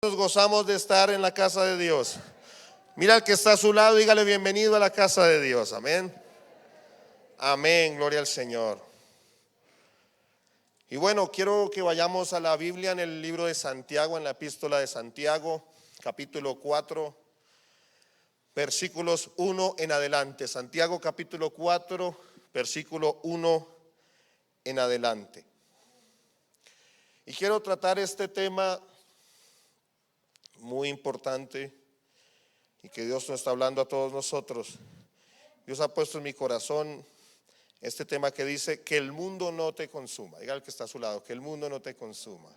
Nos gozamos de estar en la casa de Dios. Mira al que está a su lado, dígale bienvenido a la casa de Dios. Amén. Amén, gloria al Señor. Y bueno, quiero que vayamos a la Biblia en el libro de Santiago, en la epístola de Santiago, capítulo 4, versículos 1 en adelante. Santiago capítulo 4, versículo 1 en adelante. Y quiero tratar este tema muy importante y que Dios nos está hablando a todos nosotros. Dios ha puesto en mi corazón este tema que dice que el mundo no te consuma. Diga al que está a su lado, que el mundo no te consuma.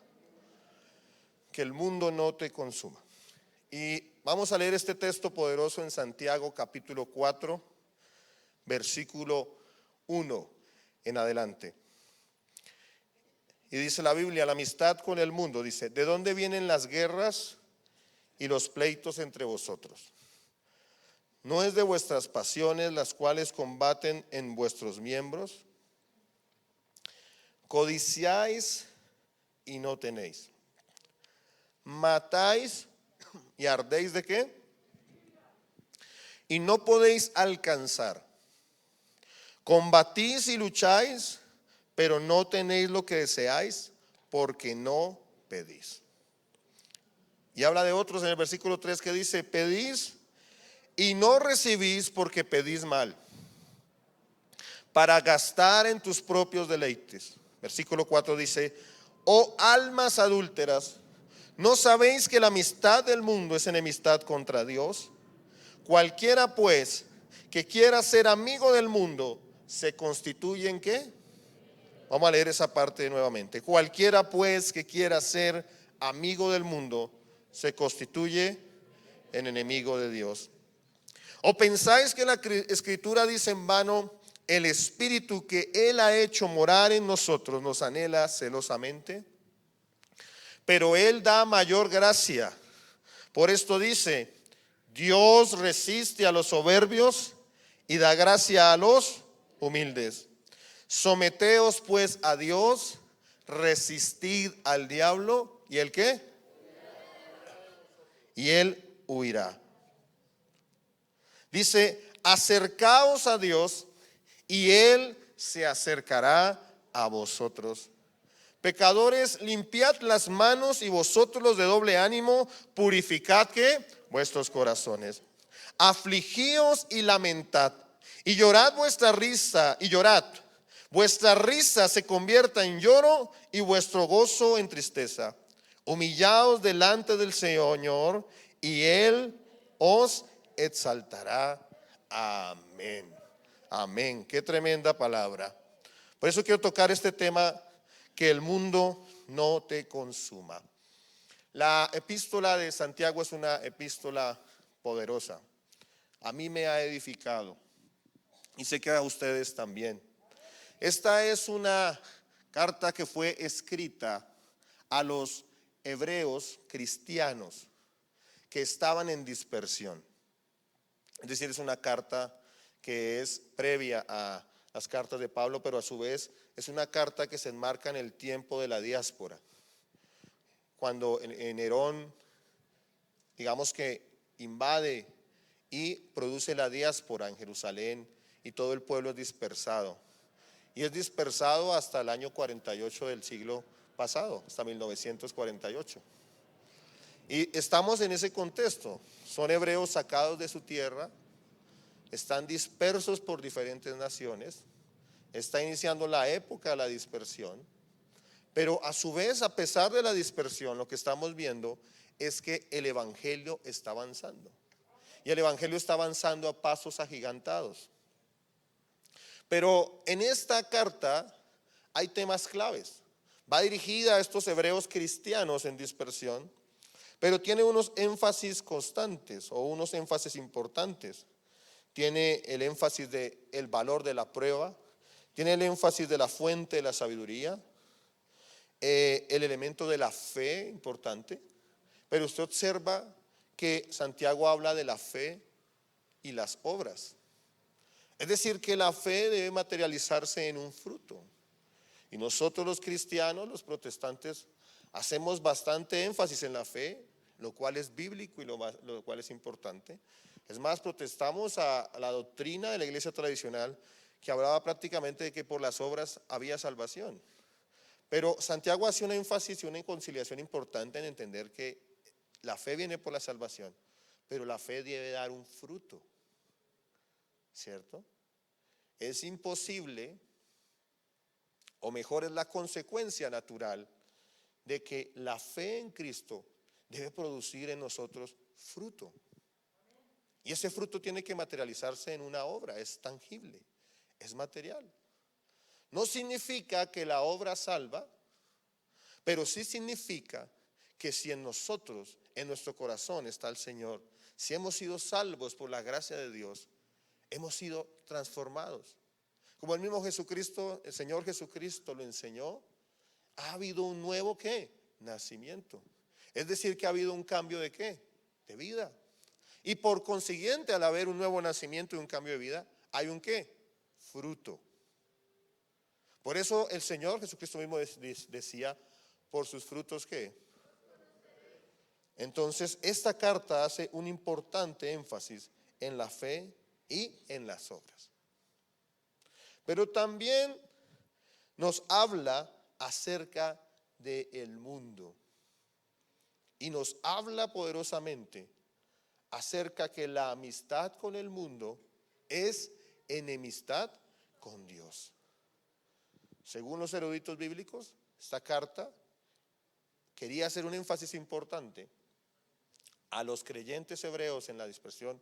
Que el mundo no te consuma. Y vamos a leer este texto poderoso en Santiago capítulo 4, versículo 1 en adelante. Y dice la Biblia, la amistad con el mundo, dice, ¿de dónde vienen las guerras y los pleitos entre vosotros? ¿No es de vuestras pasiones las cuales combaten en vuestros miembros? Codiciáis y no tenéis. Matáis y ardéis ¿de qué? Y no podéis alcanzar. Combatís y lucháis, pero no tenéis lo que deseáis, porque no pedís. Y habla de otros en el versículo 3 que dice, pedís y no recibís porque pedís mal, para gastar en tus propios deleites. Versículo 4 dice, oh almas adúlteras, ¿no sabéis que la amistad del mundo es enemistad contra Dios? Cualquiera pues que quiera ser amigo del mundo, ¿se constituye en qué? Vamos a leer esa parte nuevamente. Cualquiera pues que quiera ser amigo del mundo, se constituye en enemigo de Dios. ¿O pensáis que la Escritura dice en vano, el Espíritu que Él ha hecho morar en nosotros nos anhela celosamente? Pero Él da mayor gracia. Por esto dice, Dios resiste a los soberbios y da gracia a los humildes. Someteos pues a Dios, resistid al diablo, ¿y él qué? Y él huirá. Dice, acercaos a Dios y Él se acercará a vosotros. Pecadores, limpiad las manos y vosotros los de doble ánimo, purificad ¿qué? Vuestros corazones. Afligíos y lamentad y llorad vuestra risa y llorad. Vuestra risa se convierta en lloro y vuestro gozo en tristeza. Humillaos delante del Señor y Él os exaltará. Amén. Amén. Qué tremenda palabra. Por eso quiero tocar este tema, que el mundo no te consuma. La epístola de Santiago es una epístola poderosa. A mí me ha edificado y sé que a ustedes también. Esta es una carta que fue escrita a los hebreos cristianos que estaban en dispersión. Es decir, es una carta que es previa a las cartas de Pablo, pero a su vez es una carta que se enmarca en el tiempo de la diáspora. Cuando Nerón, digamos que invade y produce la diáspora en Jerusalén y todo el pueblo es dispersado. Y es dispersado hasta el año 48 del siglo pasado, hasta 1948. Y estamos en ese contexto. Son hebreos sacados de su tierra, están dispersos por diferentes naciones, está iniciando la época de la dispersión, pero a su vez, a pesar de la dispersión, lo que estamos viendo es que el evangelio está avanzando. Y el evangelio está avanzando a pasos agigantados. Pero en esta carta hay temas claves. Va dirigida a estos hebreos cristianos en dispersión, pero tiene unos énfasis constantes o unos énfasis importantes. Tiene el énfasis del valor de la prueba, tiene el énfasis de la fuente de la sabiduría, el elemento de la fe importante. Pero usted observa que Santiago habla de la fe y las obras. Es decir, que la fe debe materializarse en un fruto. Y nosotros los cristianos, los protestantes, hacemos bastante énfasis en la fe, lo cual es bíblico y lo cual es importante. Es más, protestamos a la doctrina de la iglesia tradicional que hablaba prácticamente de que por las obras había salvación. Pero Santiago hace un énfasis y una conciliación importante en entender que la fe viene por la salvación, pero la fe debe dar un fruto, ¿cierto? Es imposible, o mejor es la consecuencia natural, de que la fe en Cristo debe producir en nosotros fruto. Y ese fruto tiene que materializarse en una obra, es tangible, es material. No significa que la obra salva, pero sí significa que si en nosotros, en nuestro corazón está el Señor, si hemos sido salvos por la gracia de Dios, hemos sido transformados. Como el mismo Jesucristo, el Señor Jesucristo lo enseñó, ha habido un nuevo ¿qué? Nacimiento. Es decir, que ha habido un cambio de ¿qué? De vida. Y por consiguiente, al haber un nuevo nacimiento y un cambio de vida, hay un ¿qué? Fruto. Por eso el Señor Jesucristo mismo decía, por sus frutos ¿qué? Entonces, esta carta hace un importante énfasis en la fe y en las obras. Pero también nos habla acerca del mundo y nos habla poderosamente acerca que la amistad con el mundo es enemistad con Dios. Según los eruditos bíblicos, esta carta quería hacer un énfasis importante a los creyentes hebreos en la dispersión,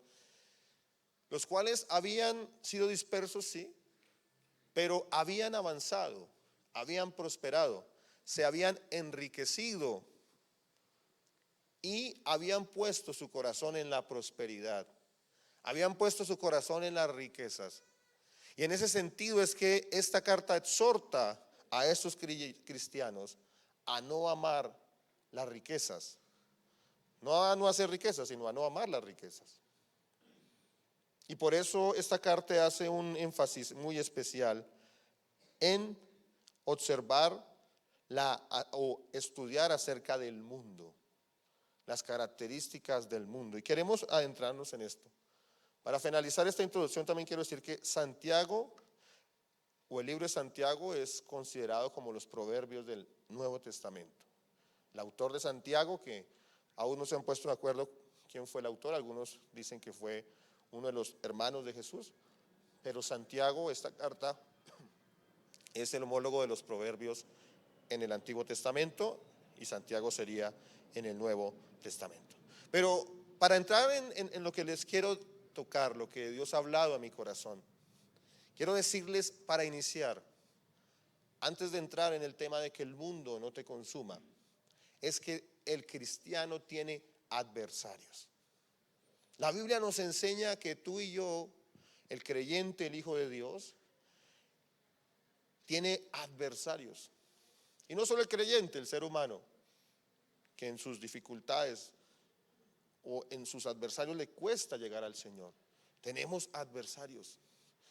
los cuales habían sido dispersos, sí, pero habían avanzado, habían prosperado, se habían enriquecido y habían puesto su corazón en la prosperidad, habían puesto su corazón en las riquezas. Y en ese sentido es que esta carta exhorta a estos cristianos a no amar las riquezas, no a no hacer riquezas, sino a no amar las riquezas. Y por eso esta carta hace un énfasis muy especial en observar o estudiar acerca del mundo, las características del mundo. Y queremos adentrarnos en esto. Para finalizar esta introducción también quiero decir que Santiago, o el libro de Santiago, es considerado como los proverbios del Nuevo Testamento. El autor de Santiago, que aún no se han puesto de acuerdo quién fue el autor, algunos dicen que fue uno de los hermanos de Jesús, pero Santiago, esta carta, es el homólogo de los proverbios en el Antiguo Testamento y Santiago sería en el Nuevo Testamento. Pero para entrar en lo que les quiero tocar, lo que Dios ha hablado a mi corazón, quiero decirles para iniciar, antes de entrar en el tema de que el mundo no te consuma, es que el cristiano tiene adversarios. La Biblia nos enseña que tú y yo, el creyente, el Hijo de Dios, tiene adversarios. Y no solo el creyente, el ser humano, que en sus dificultades o en sus adversarios le cuesta llegar al Señor. Tenemos adversarios.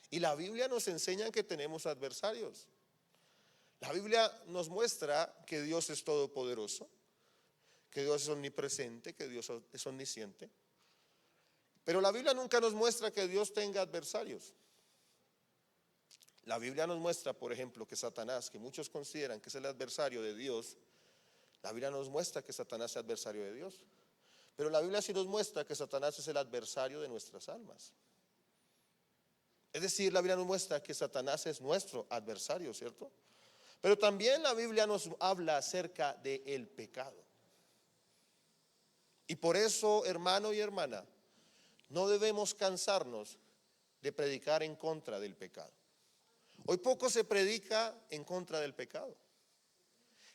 Y la Biblia nos enseña que tenemos adversarios. La Biblia nos muestra que Dios es todopoderoso, que Dios es omnipresente, que Dios es omnisciente. Pero la Biblia nunca nos muestra que Dios tenga adversarios. La Biblia nos muestra, por ejemplo, que Satanás, que muchos consideran que es el adversario de Dios, la Biblia nos muestra que Satanás es adversario de Dios. Pero la Biblia sí nos muestra que Satanás es el adversario de nuestras almas. Es decir, la Biblia nos muestra que Satanás es nuestro adversario, ¿cierto? Pero también la Biblia nos habla acerca del pecado. Y por eso, hermano y hermana, no debemos cansarnos de predicar en contra del pecado. Hoy poco se predica en contra del pecado.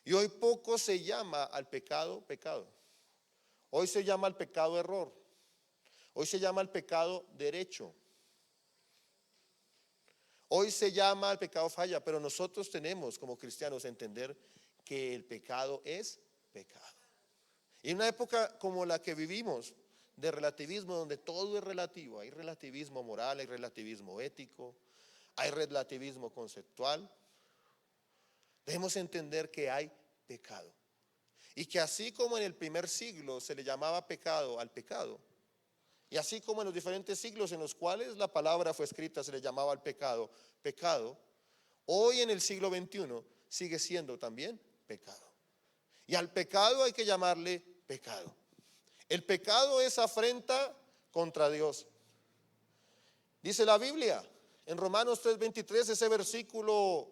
Y hoy poco se llama al pecado pecado. Hoy se llama al pecado error. Hoy se llama al pecado derecho. Hoy se llama al pecado falla, pero nosotros tenemos como cristianos entender que el pecado es pecado. Y en una época como la que vivimos, de relativismo, donde todo es relativo, hay relativismo moral, hay relativismo ético, hay relativismo conceptual, debemos entender que hay pecado. Y que así como en el primer siglo se le llamaba pecado al pecado, y así como en los diferentes siglos en los cuales la palabra fue escrita se le llamaba al pecado, pecado, hoy en el siglo XXI sigue siendo también pecado. Y al pecado hay que llamarle pecado. El pecado es afrenta contra Dios. Dice la Biblia en Romanos 3:23, ese versículo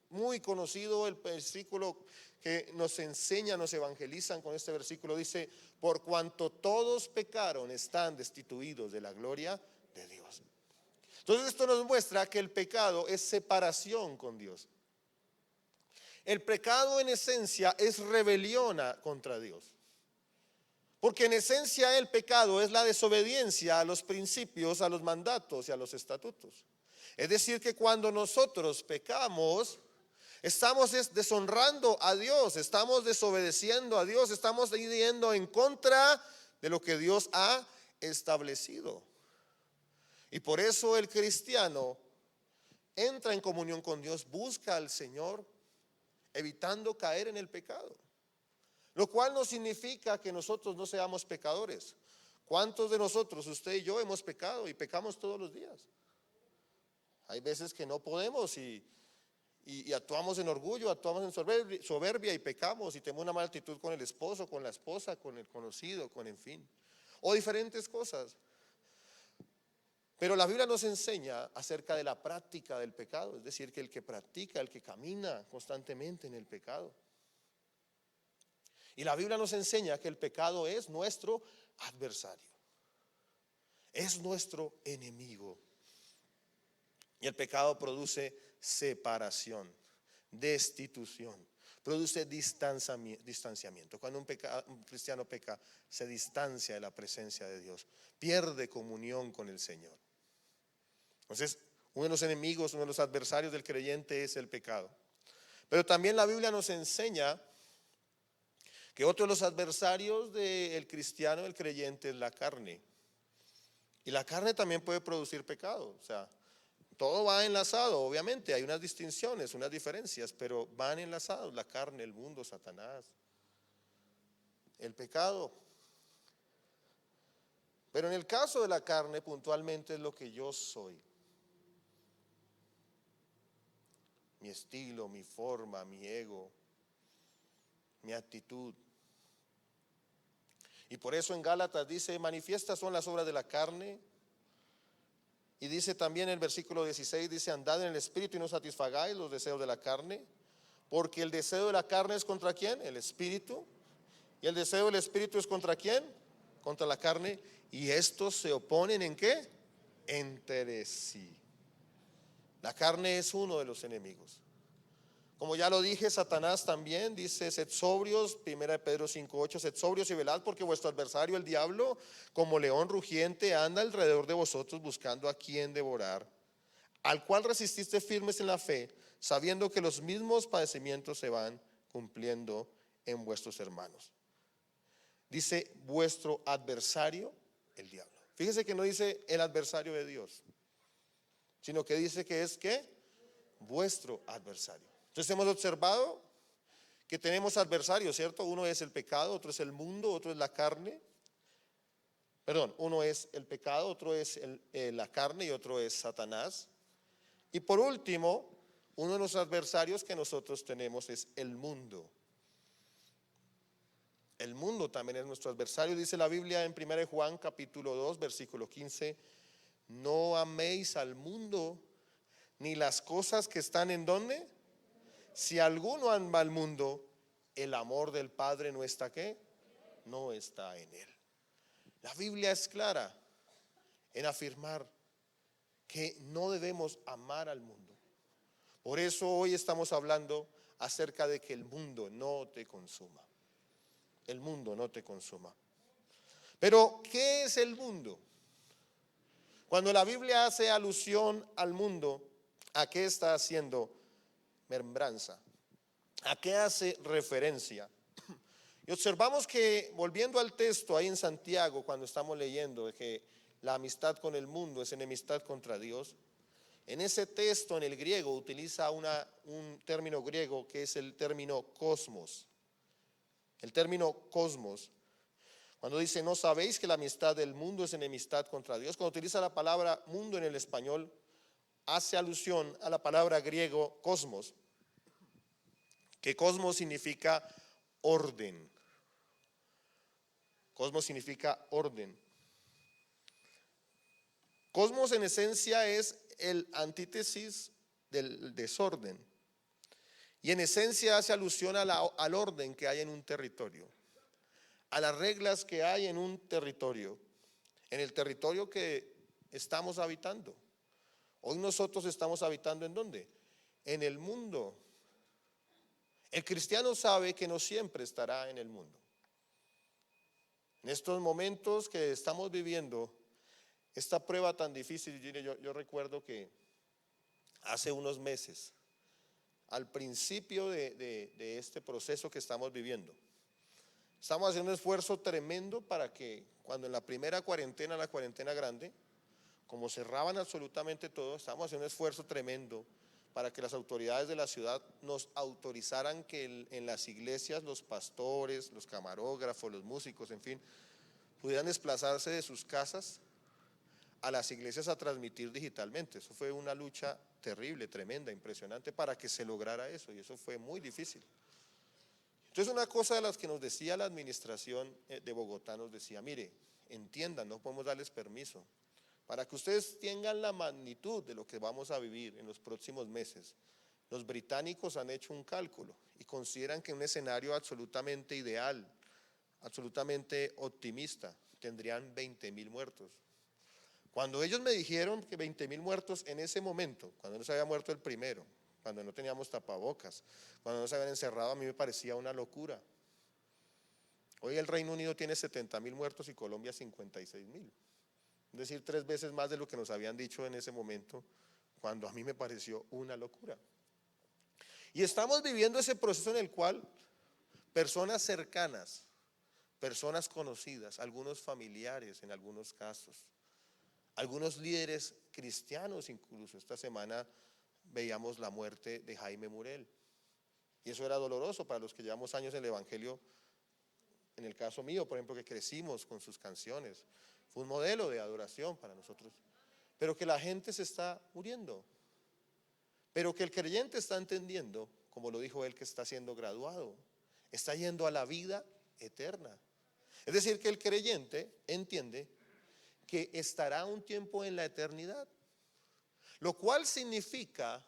muy conocido, el versículo que nos enseña, nos evangelizan con este versículo, dice: por cuanto todos pecaron, están destituidos de la gloria de Dios. Entonces esto nos muestra que el pecado es separación con Dios. El pecado en esencia es rebelión contra Dios. Porque en esencia el pecado es la desobediencia a los principios, a los mandatos y a los estatutos. Es decir, que cuando nosotros pecamos, estamos deshonrando a Dios, estamos desobedeciendo a Dios, estamos yendo en contra de lo que Dios ha establecido. Y por eso el cristiano entra en comunión con Dios, busca al Señor, evitando caer en el pecado. Lo cual no significa que nosotros no seamos pecadores. ¿Cuántos de nosotros, usted y yo, hemos pecado y pecamos todos los días? Hay veces que no podemos y actuamos en orgullo, actuamos en soberbia y pecamos y tenemos una mala actitud con el esposo, con la esposa, con el conocido, con en fin, o diferentes cosas. Pero la Biblia nos enseña acerca de la práctica del pecado, es decir, que el que practica, el que camina constantemente en el pecado. Y la Biblia nos enseña que el pecado es nuestro adversario, es nuestro enemigo. Y el pecado produce separación, destitución, produce distanciamiento. Cuando un cristiano peca, se distancia de la presencia de Dios, pierde comunión con el Señor. Entonces, uno de los enemigos, uno de los adversarios del creyente es el pecado. Pero también la Biblia nos enseña que otro de los adversarios del cristiano, del creyente, es la carne. Y la carne también puede producir pecado. O sea, todo va enlazado, obviamente, hay unas distinciones, unas diferencias, pero van enlazados: la carne, el mundo, Satanás, el pecado. Pero en el caso de la carne, puntualmente, es lo que yo soy. Mi estilo, mi forma, mi ego, mi actitud. Y por eso en Gálatas dice: manifiestas son las obras de la carne. Y dice también en el versículo 16, dice: andad en el espíritu y no satisfagáis los deseos de la carne, porque el deseo de la carne es contra ¿quién? El espíritu. Y el deseo del espíritu es contra ¿quién? Contra la carne. Y estos se oponen ¿en qué? Entre sí. La carne es uno de los enemigos. Como ya lo dije, Satanás también dice: sed sobrios, 1 Pedro 5:8, sed sobrios y velad, porque vuestro adversario el diablo, como león rugiente, anda alrededor de vosotros buscando a quien devorar, al cual resististe firmes en la fe, sabiendo que los mismos padecimientos se van cumpliendo en vuestros hermanos. Dice vuestro adversario el diablo. Fíjese que no dice el adversario de Dios, sino que dice que es ¿qué? Vuestro adversario. Entonces hemos observado que tenemos adversarios, ¿cierto? Uno es el pecado, otro es el mundo, otro es la carne. Perdón, uno es el pecado, otro es la carne y otro es Satanás. Y por último, uno de los adversarios que nosotros tenemos es el mundo. El mundo también es nuestro adversario. Dice la Biblia en 1 Juan capítulo 2, versículo 15: no améis al mundo ni las cosas que están en ¿dónde? Si alguno ama al mundo, el amor del Padre no está ¿qué? No está en él. La Biblia es clara en afirmar que no debemos amar al mundo. Por eso hoy estamos hablando acerca de que el mundo no te consuma. El mundo no te consuma. Pero ¿qué es el mundo? Cuando la Biblia hace alusión al mundo, ¿a qué está haciendo membranza? ¿A qué hace referencia? Y observamos que, volviendo al texto ahí en Santiago, cuando estamos leyendo de que la amistad con el mundo es enemistad contra Dios, en ese texto en el griego utiliza un término griego que es el término cosmos, El término cosmos, cuando dice, no sabéis que la amistad del mundo es enemistad contra Dios. Cuando utiliza la palabra mundo en el español, hace alusión a la palabra griego cosmos, que cosmos significa orden. Cosmos significa orden. Cosmos en esencia es el antítesis del desorden. Y en esencia hace alusión al orden que hay en un territorio, a las reglas que hay en un territorio, en el territorio que estamos habitando. Hoy nosotros estamos habitando ¿en dónde? En el mundo. El cristiano sabe que no siempre estará en el mundo. En estos momentos que estamos viviendo, esta prueba tan difícil, yo recuerdo que hace unos meses, al principio de este proceso que estamos viviendo, estamos haciendo un esfuerzo tremendo para que cuando en la primera cuarentena, la cuarentena grande, como cerraban absolutamente todo, estábamos haciendo un esfuerzo tremendo para que las autoridades de la ciudad nos autorizaran que en las iglesias los pastores, los camarógrafos, los músicos, en fin, pudieran desplazarse de sus casas a las iglesias a transmitir digitalmente. Eso fue una lucha terrible, tremenda, impresionante para que se lograra eso, y eso fue muy difícil. Entonces, una cosa de las que nos decía la administración de Bogotá, nos decía, mire, entiendan, no podemos darles permiso. Para que ustedes tengan la magnitud de lo que vamos a vivir en los próximos meses, los británicos han hecho un cálculo y consideran que un escenario absolutamente ideal, absolutamente optimista, tendrían 20.000 muertos. Cuando ellos me dijeron que 20.000 muertos en ese momento, cuando no se había muerto el primero, cuando no teníamos tapabocas, cuando no se habían encerrado, a mí me parecía una locura. Hoy el Reino Unido tiene 70.000 muertos y Colombia 56.000. Es decir, 3 veces más de lo que nos habían dicho en ese momento, cuando a mí me pareció una locura. Y estamos viviendo ese proceso en el cual personas cercanas, personas conocidas, algunos familiares en algunos casos, algunos líderes cristianos incluso. Esta semana veíamos la muerte de Jaime Murel. Y eso era doloroso para los que llevamos años en el Evangelio. En el caso mío, por ejemplo, que crecimos con sus canciones. Fue un modelo de adoración para nosotros. Pero que la gente se está muriendo. Pero que el creyente está entendiendo, como lo dijo él, que está siendo graduado. Está yendo a la vida eterna. Es decir, que el creyente entiende que estará un tiempo en la eternidad. Lo cual significa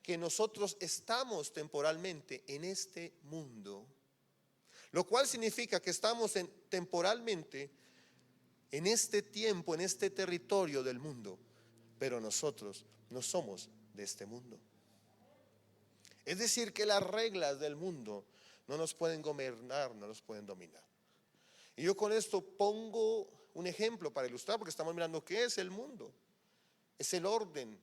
que nosotros estamos temporalmente en este mundo. Lo cual significa que estamos temporalmente en este tiempo, en este territorio del mundo, pero nosotros no somos de este mundo. Es decir, que las reglas del mundo no nos pueden gobernar, no nos pueden dominar. Y yo con esto pongo un ejemplo para ilustrar, porque estamos mirando qué es el mundo. Es el orden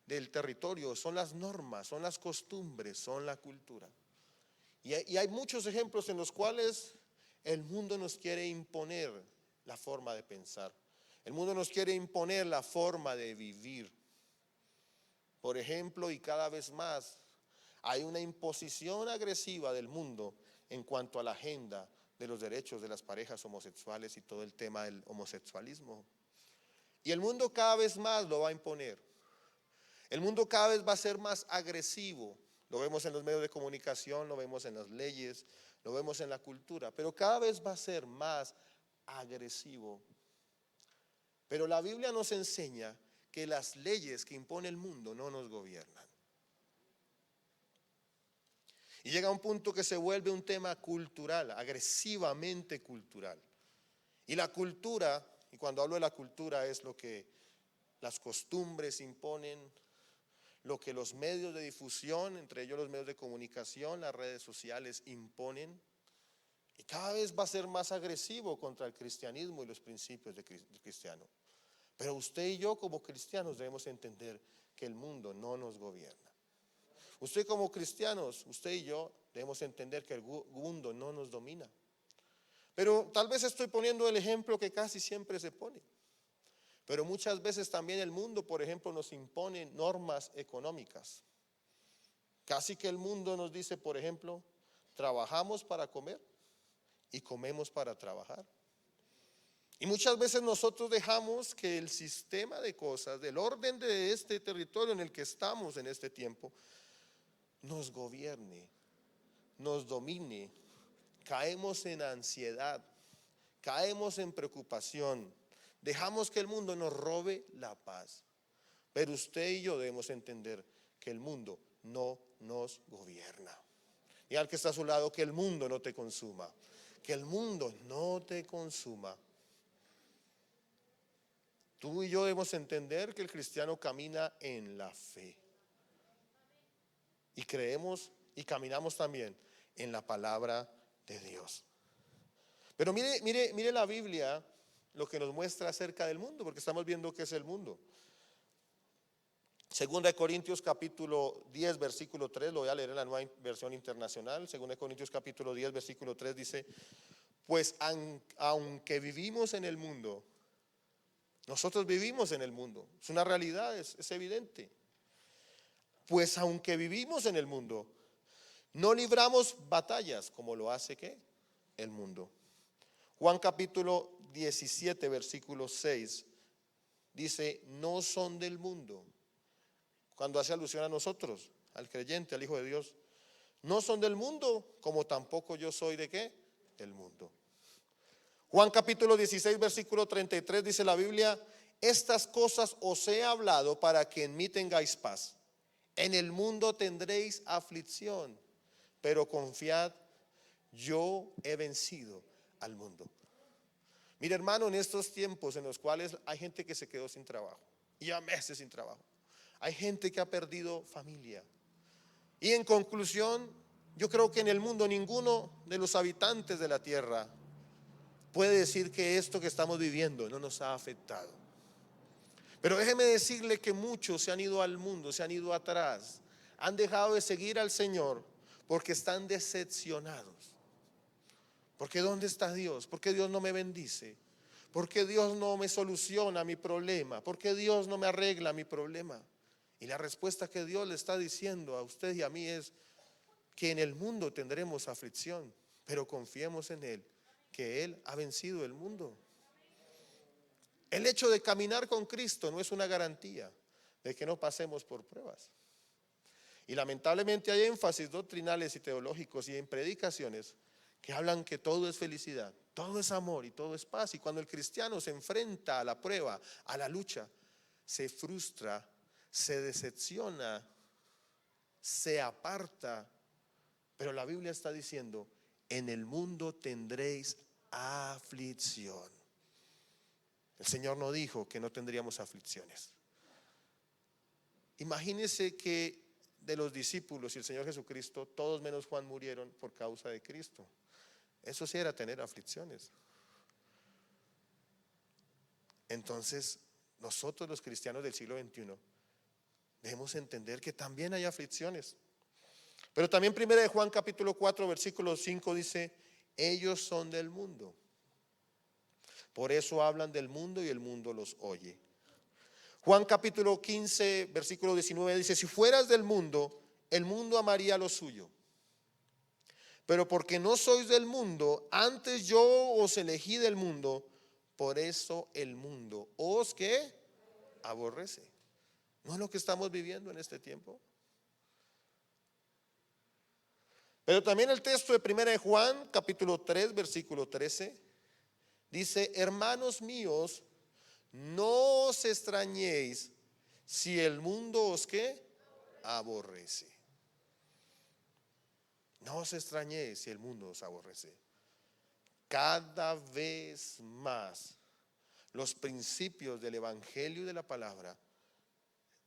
del territorio, son las normas, son las costumbres, son la cultura. Y hay muchos ejemplos en los cuales el mundo nos quiere imponer la forma de pensar. El mundo nos quiere imponer la forma de vivir. Por ejemplo, y cada vez más, hay una imposición agresiva del mundo en cuanto a la agenda de los derechos de las parejas homosexuales y todo el tema del homosexualismo. Y el mundo cada vez más lo va a imponer. El mundo cada vez va a ser más agresivo. Lo vemos en los medios de comunicación, lo vemos en las leyes, lo vemos en la cultura, pero cada vez va a ser más agresivo. Pero la Biblia nos enseña que las leyes que impone el mundo no nos gobiernan. Y llega un punto que se vuelve un tema cultural, agresivamente cultural. Y la cultura, y cuando hablo de la cultura es lo que las costumbres imponen, lo que los medios de difusión, entre ellos los medios de comunicación, las redes sociales imponen, y cada vez va a ser más agresivo contra el cristianismo y los principios del cristiano. Pero usted y yo como cristianos debemos entender que el mundo no nos gobierna. Usted como cristianos, usted y yo debemos entender que el mundo no nos domina. Pero tal vez estoy poniendo el ejemplo que casi siempre se pone. Pero muchas veces también el mundo, por ejemplo, nos impone normas económicas. Casi que el mundo nos dice, por ejemplo, trabajamos para comer y comemos para trabajar. Y muchas veces nosotros dejamos que el sistema de cosas, del orden de este territorio en el que estamos en este tiempo, nos gobierne, nos domine. Caemos en ansiedad, caemos en preocupación, dejamos que el mundo nos robe la paz. Pero usted y yo debemos entender que el mundo no nos gobierna. Y al que está a su lado, que el mundo no te consuma, que el mundo no te consuma. Tú y yo debemos entender que el cristiano camina en la fe. Y creemos y caminamos también en la palabra de Dios. Pero mire la Biblia, lo que nos muestra acerca del mundo, porque estamos viendo qué es el mundo. Segunda de Corintios capítulo 10 versículo 3, lo voy a leer en la Nueva Versión Internacional. Segunda de Corintios capítulo 10 versículo 3 dice: pues aunque vivimos en el mundo, nosotros vivimos en el mundo, es una realidad, es evidente. Pues aunque vivimos en el mundo, no libramos batallas como lo hace ¿qué? El mundo. Juan capítulo 17 versículo 6 dice: no son del mundo. Cuando hace alusión a nosotros, al creyente, al Hijo de Dios. No son del mundo, como tampoco yo soy ¿de qué? Del mundo. Juan capítulo 16 versículo 33 dice la Biblia: estas cosas os he hablado para que en mí tengáis paz. En el mundo tendréis aflicción, pero confiad, yo he vencido al mundo. Mira, hermano, en estos tiempos en los cuales hay gente que se quedó sin trabajo, y ya meses sin trabajo, hay gente que ha perdido familia. Y en conclusión, yo creo que en el mundo ninguno de los habitantes de la tierra puede decir que esto que estamos viviendo no nos ha afectado. Pero déjeme decirle que muchos se han ido al mundo, se han ido atrás, han dejado de seguir al Señor porque están decepcionados. Porque ¿dónde está Dios? ¿Por qué Dios no me bendice? ¿Por qué Dios no me soluciona mi problema? ¿Por qué Dios no me arregla mi problema? Y la respuesta que Dios le está diciendo a usted y a mí es que en el mundo tendremos aflicción, pero confiemos en Él, que Él ha vencido el mundo. El hecho de caminar con Cristo no es una garantía de que no pasemos por pruebas. Y lamentablemente hay énfasis doctrinales y teológicos y en predicaciones que hablan que todo es felicidad, todo es amor y todo es paz. Y cuando el cristiano se enfrenta a la prueba, a la lucha, se frustra, se decepciona, se aparta. Pero la Biblia está diciendo: en el mundo tendréis aflicción. El Señor no dijo que no tendríamos aflicciones. Imagínese que de los discípulos y el Señor Jesucristo, todos menos Juan murieron por causa de Cristo. Eso sí era tener aflicciones. Entonces, nosotros los cristianos del siglo XXI debemos entender que también hay aflicciones. Pero también 1 de Juan capítulo 4 versículo 5 dice: ellos son del mundo, por eso hablan del mundo y el mundo los oye. Juan capítulo 15 versículo 19 dice: si fueras del mundo, el mundo amaría lo suyo. Pero porque no sois del mundo, antes yo os elegí del mundo, por eso el mundo os ¿qué? Aborrece. ¿No es lo que estamos viviendo en este tiempo? Pero también el texto de 1 de Juan capítulo 3 versículo 13 dice: hermanos míos, no os extrañéis si el mundo os ¿qué? Aborrece. No os extrañéis si el mundo os aborrece. Cada vez más los principios del evangelio y de la palabra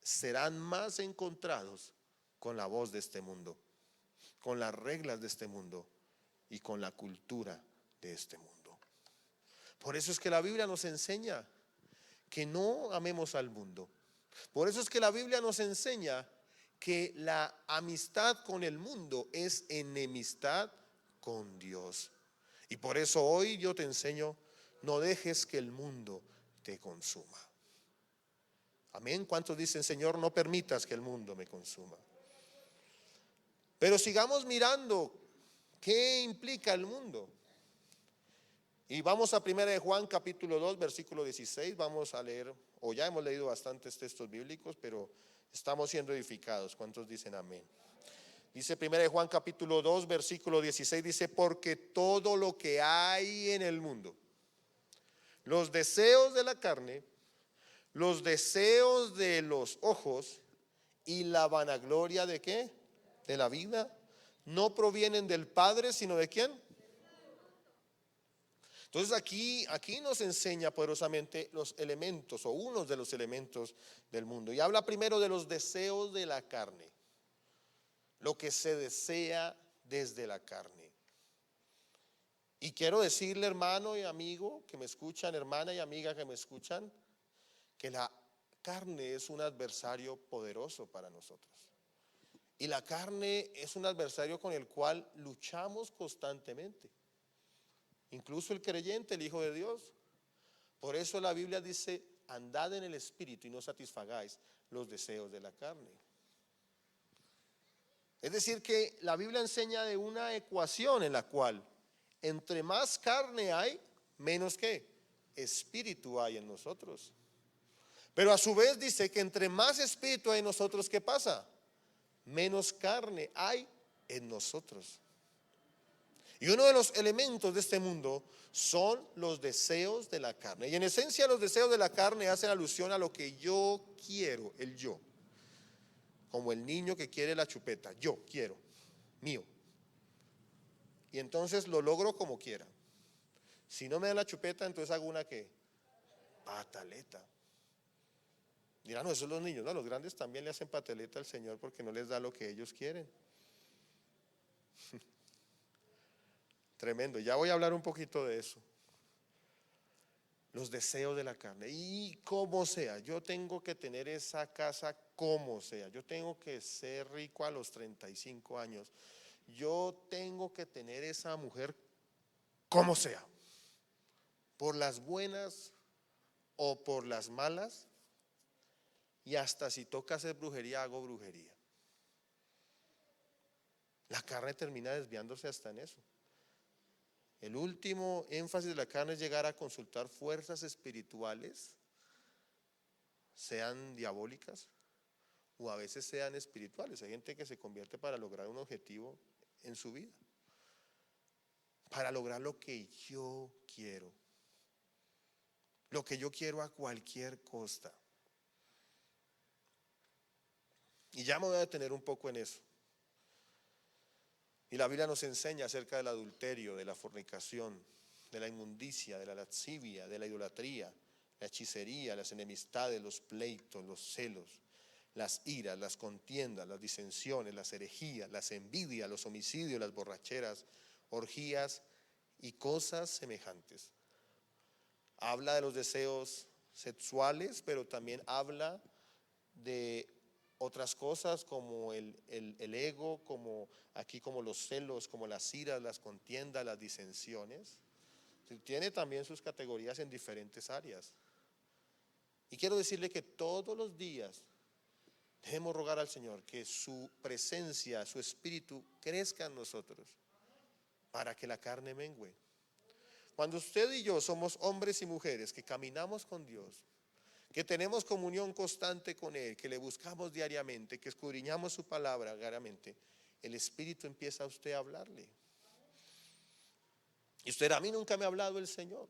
serán más encontrados con la voz de este mundo, con las reglas de este mundo y con la cultura de este mundo. Por eso es que la Biblia nos enseña que no amemos al mundo. Por eso es que la Biblia nos enseña que la amistad con el mundo es enemistad con Dios. Y por eso hoy yo te enseño: no dejes que el mundo te consuma. Amén. ¿Cuántos dicen: Señor, no permitas que el mundo me consuma? Pero sigamos mirando ¿Qué implica el mundo? Y vamos a 1 Juan capítulo 2 versículo 16. Vamos a leer, o ya hemos leído bastantes textos bíblicos, pero estamos siendo edificados. ¿Cuántos dicen amén? Dice 1 Juan capítulo 2 versículo 16, dice: porque todo lo que hay en el mundo, los deseos de la carne, los deseos de los ojos y la vanagloria de ¿qué? De la vida, no provienen del Padre, sino ¿de quién? Entonces aquí nos enseña poderosamente los elementos, o unos de los elementos del mundo. Y habla primero de los deseos de la carne, lo que se desea desde la carne. Y quiero decirle, hermano y amigo que me escuchan, hermana y amiga que me escuchan, que la carne es un adversario poderoso para nosotros. Y la carne es un adversario con el cual luchamos constantemente. Incluso el creyente, el Hijo de Dios. Por eso la Biblia dice: andad en el Espíritu y no satisfagáis los deseos de la carne. Es decir, que la Biblia enseña de una ecuación en la cual entre más carne hay, menos ¿qué? Espíritu hay en nosotros. Pero a su vez dice que entre más espíritu hay en nosotros, ¿qué pasa? Menos carne hay en nosotros. Y uno de los elementos de este mundo son los deseos de la carne. Y en esencia los deseos de la carne hacen alusión a lo que yo quiero, el yo. Como el niño que quiere la chupeta, yo quiero, mío. Y entonces lo logro como quiera. Si no me dan la chupeta, entonces hago una que pataleta. Dirán, no, esos son los niños, no, los grandes también le hacen pataleta al Señor porque no les da lo que ellos quieren. Tremendo, ya voy a hablar un poquito de eso. Los deseos de la carne. Y como sea, yo tengo que tener esa casa como sea. Yo tengo que ser rico a los 35 años. Yo tengo que tener esa mujer como sea. Por las buenas o por las malas. Y hasta si toca hacer brujería, hago brujería. La carne termina desviándose hasta en eso. El último énfasis de la carne es llegar a consultar fuerzas espirituales, sean diabólicas o a veces sean espirituales. Hay gente que se convierte para lograr un objetivo en su vida, para lograr lo que yo quiero a cualquier costa. Y ya me voy a detener un poco en eso. Y la Biblia nos enseña acerca del adulterio, de la fornicación, de la inmundicia, de la lascivia, de la idolatría, la hechicería, las enemistades, los pleitos, los celos, las iras, las contiendas, las disensiones, las herejías, las envidias, los homicidios, las borracheras, orgías y cosas semejantes. Habla de los deseos sexuales, pero también habla de otras cosas como el ego, como aquí como los celos, como las iras, las contiendas, las disensiones. Tiene también sus categorías en diferentes áreas. Y quiero decirle que todos los días debemos rogar al Señor que su presencia, su espíritu crezca en nosotros para que la carne mengüe. Cuando usted y yo somos hombres y mujeres que caminamos con Dios, que tenemos comunión constante con Él, que le buscamos diariamente, que escudriñamos su palabra diariamente, el Espíritu empieza a usted a hablarle. Y usted: a mí nunca me ha hablado el Señor.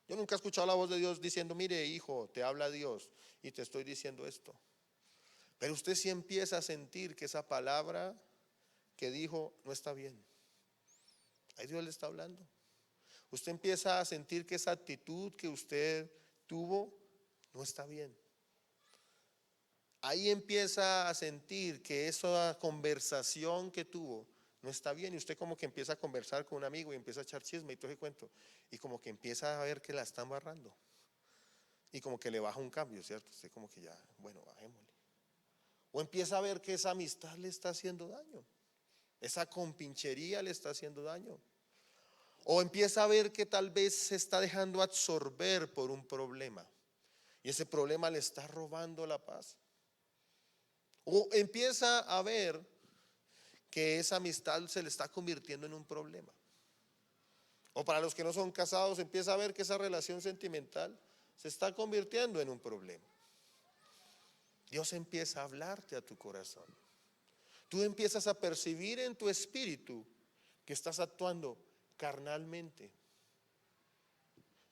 Yo nunca he escuchado la voz de Dios diciendo: mire, hijo, te habla Dios y te estoy diciendo esto. Pero usted sí empieza a sentir que esa palabra que dijo no está bien. Ahí Dios le está hablando. Usted empieza a sentir que esa actitud que usted tuvo no está bien. Ahí empieza a sentir que esa conversación que tuvo no está bien. Y usted como que empieza a conversar con un amigo y empieza a echar chisme y todo ese cuento. Y como que empieza a ver que la está embarrando. Y como que le baja un cambio, ¿cierto? Usted como que ya, bueno, bajémosle. O empieza a ver que esa amistad le está haciendo daño. Esa compinchería le está haciendo daño. O empieza a ver que tal vez se está dejando absorber por un problema. Y ese problema le está robando la paz. O empieza a ver que esa amistad se le está convirtiendo en un problema. O para los que no son casados, empieza a ver que esa relación sentimental se está convirtiendo en un problema. Dios empieza a hablarte a tu corazón. Tú empiezas a percibir en tu espíritu que estás actuando carnalmente.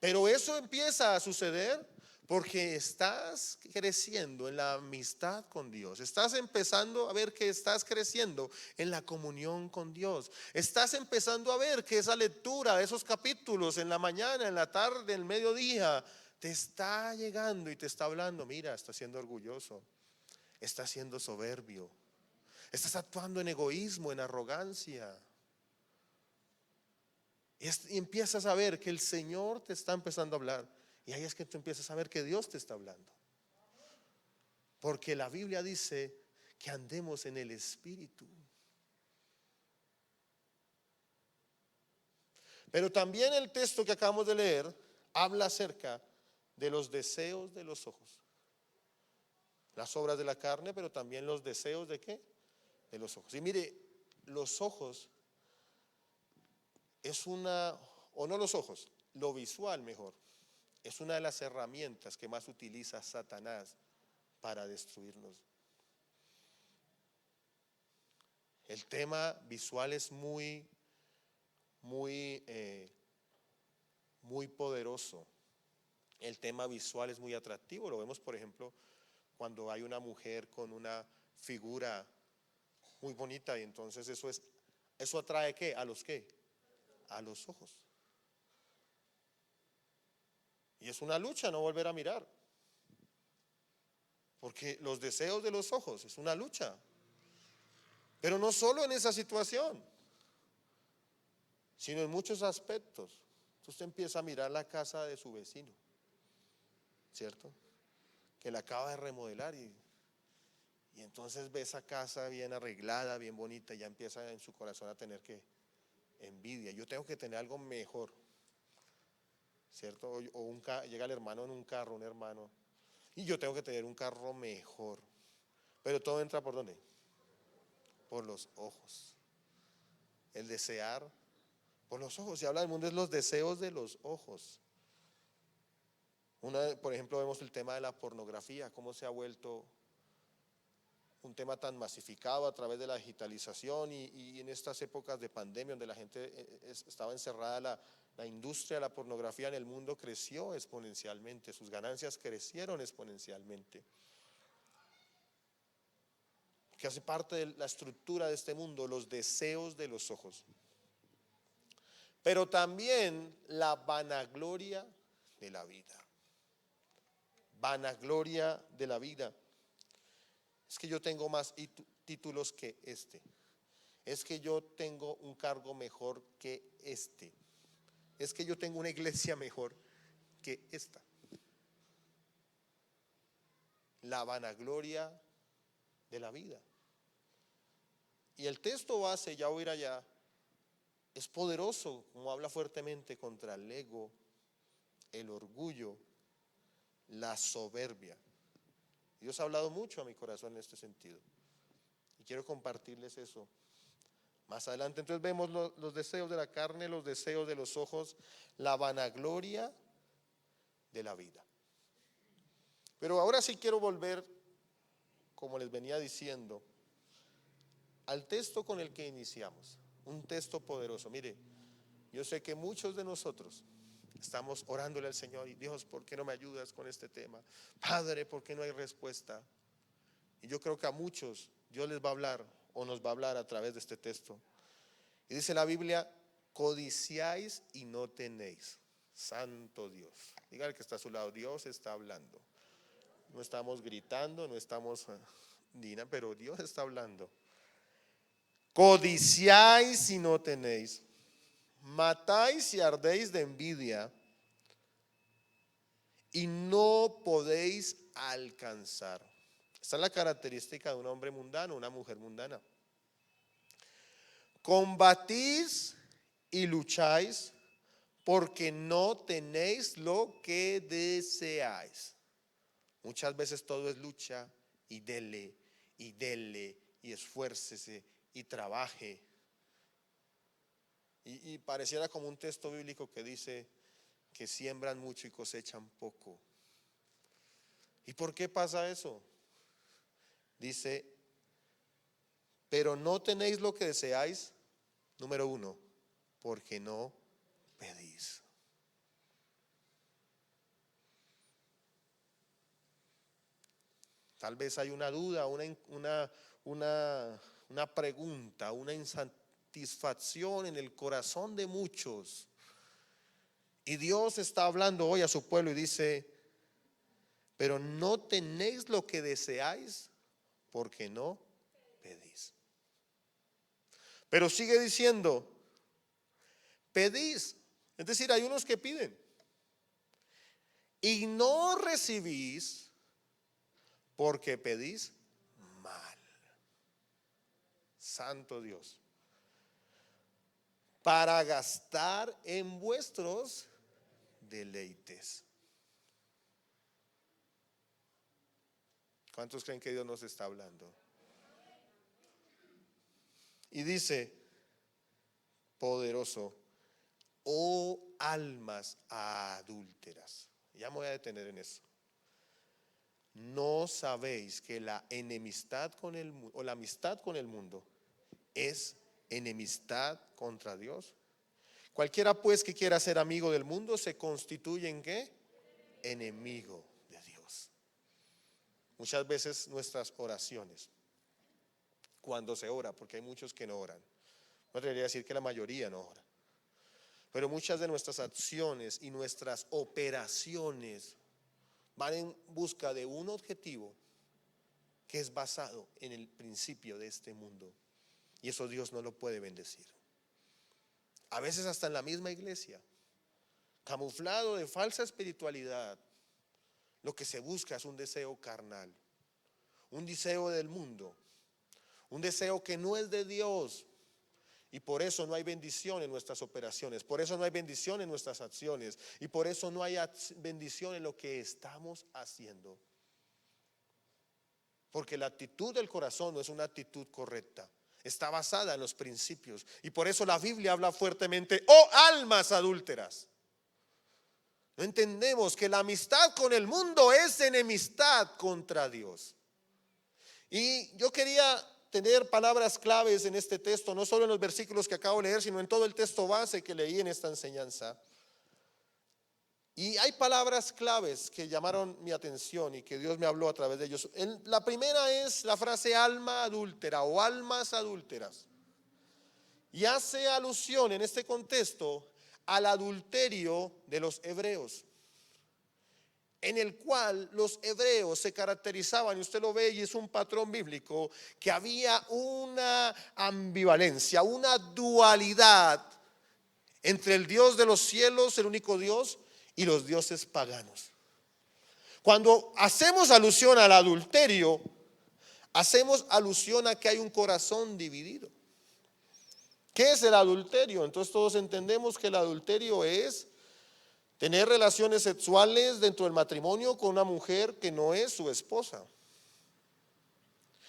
Pero eso empieza a suceder porque estás creciendo en la amistad con Dios. Estás empezando a ver que estás creciendo en la comunión con Dios. Estás empezando a ver que esa lectura, esos capítulos en la mañana, en la tarde, en el mediodía, te está llegando y te está hablando. Mira, estás siendo orgulloso, estás siendo soberbio, estás actuando en egoísmo, en arrogancia. Y empiezas a ver que el Señor te está empezando a hablar. Y ahí es que tú empiezas a ver que Dios te está hablando. Porque la Biblia dice que andemos en el Espíritu. Pero también el texto que acabamos de leer habla acerca de los deseos de los ojos. Las obras de la carne, pero también los deseos de ¿qué? De los ojos. Y mire, los ojos es una, o no los ojos, lo visual mejor, es una de las herramientas que más utiliza Satanás para destruirnos. El tema visual es muy poderoso. El tema visual es muy atractivo. Lo vemos, por ejemplo, cuando hay una mujer con una figura muy bonita, y entonces eso atrae ¿qué? ¿A los qué? A los ojos. Y es una lucha no volver a mirar. Porque los deseos de los ojos es una lucha. Pero no solo en esa situación, sino en muchos aspectos. Usted empieza a mirar la casa de su vecino, ¿cierto? Que la acaba de remodelar y entonces ve esa casa bien arreglada, bien bonita, y ya empieza en su corazón a tener que envidia. Yo tengo que tener algo mejor, ¿cierto? Llega el hermano en un carro, un hermano, y yo tengo que tener un carro mejor. Pero todo entra ¿por dónde? Por los ojos. El desear por los ojos. Si habla del mundo es los deseos de los ojos. Por ejemplo, vemos el tema de la pornografía, cómo se ha vuelto un tema tan masificado a través de la digitalización y en estas épocas de pandemia donde la gente estaba encerrada, la industria de la pornografía en el mundo creció exponencialmente, sus ganancias crecieron exponencialmente, que hace parte de la estructura de este mundo, los deseos de los ojos. Pero también la vanagloria de la vida. Vanagloria de la vida. Es que yo tengo más títulos que este. Es que yo tengo un cargo mejor que este. Es que yo tengo una iglesia mejor que esta. La vanagloria de la vida. Y el texto base, ya voy a ir allá, es poderoso, como habla fuertemente contra el ego, el orgullo, la soberbia. Dios ha hablado mucho a mi corazón en este sentido. Y quiero compartirles eso más adelante. Entonces vemos los deseos de la carne, los deseos de los ojos, la vanagloria de la vida. Pero ahora sí quiero volver, como les venía diciendo, al texto con el que iniciamos. Un texto poderoso. Mire, yo sé que muchos de nosotros estamos orándole al Señor y Dios, ¿por qué no me ayudas con este tema? Padre, ¿por qué no hay respuesta? Y yo creo que a muchos Dios les va a hablar o nos va a hablar a través de este texto. Y dice la Biblia, codiciáis y no tenéis. Santo Dios. Dígale que está a su lado, Dios está hablando. No estamos gritando, no estamos pero Dios está hablando. Codiciáis y no tenéis. Matáis y ardéis de envidia y no podéis alcanzar. Esta es la característica de un hombre mundano, una mujer mundana. Combatís y lucháis porque no tenéis lo que deseáis. Muchas veces todo es lucha y dele y esfuércese y trabaje. Y pareciera como un texto bíblico que dice que siembran mucho y cosechan poco. ¿Y por qué pasa eso? Dice, pero no tenéis lo que deseáis, número 1, porque no pedís. Tal vez hay una duda, una pregunta, una insatisfacción en el corazón de muchos. Y Dios está hablando hoy a su pueblo y dice, pero no tenéis lo que deseáis porque no pedís. Pero sigue diciendo, pedís. Es decir, hay unos que piden y no recibís porque pedís mal. Santo Dios. Para gastar en vuestros deleites. ¿Cuántos creen que Dios nos está hablando? Y dice, poderoso, oh almas adúlteras. Ya me voy a detener en eso. ¿No sabéis que la enemistad con el mundo, o la amistad con el mundo, es enemistad contra Dios? Cualquiera pues que quiera ser amigo del mundo se constituye en ¿qué? Enemigo de Dios. Muchas veces nuestras oraciones, cuando se ora, porque hay muchos que no oran, no debería decir que la mayoría no ora, pero muchas de nuestras acciones y nuestras operaciones van en busca de un objetivo que es basado en el principio de este mundo, y eso Dios no lo puede bendecir. A veces hasta en la misma iglesia, camuflado de falsa espiritualidad, lo que se busca es un deseo carnal, un deseo del mundo, un deseo que no es de Dios. Y por eso no hay bendición en nuestras operaciones, por eso no hay bendición en nuestras acciones, y por eso no hay bendición en lo que estamos haciendo. Porque la actitud del corazón no es una actitud correcta, está basada en los principios. Y por eso la Biblia habla fuertemente, oh almas adúlteras. No entendemos que la amistad con el mundo es enemistad contra Dios. Y yo quería tener palabras claves en este texto, no solo en los versículos que acabo de leer, sino en todo el texto base que leí en esta enseñanza. Y hay palabras claves que llamaron mi atención y que Dios me habló a través de ellos. La primera es la frase alma adúltera o almas adúlteras. Y hace alusión en este contexto al adulterio de los hebreos, en el cual los hebreos se caracterizaban, y usted lo ve y es un patrón bíblico, que había una ambivalencia, una dualidad entre el Dios de los cielos, el único Dios, y los dioses paganos. Cuando hacemos alusión al adulterio, hacemos alusión a que hay un corazón dividido. ¿Qué es el adulterio? Entonces todos entendemos que el adulterio es tener relaciones sexuales dentro del matrimonio con una mujer que no es su esposa.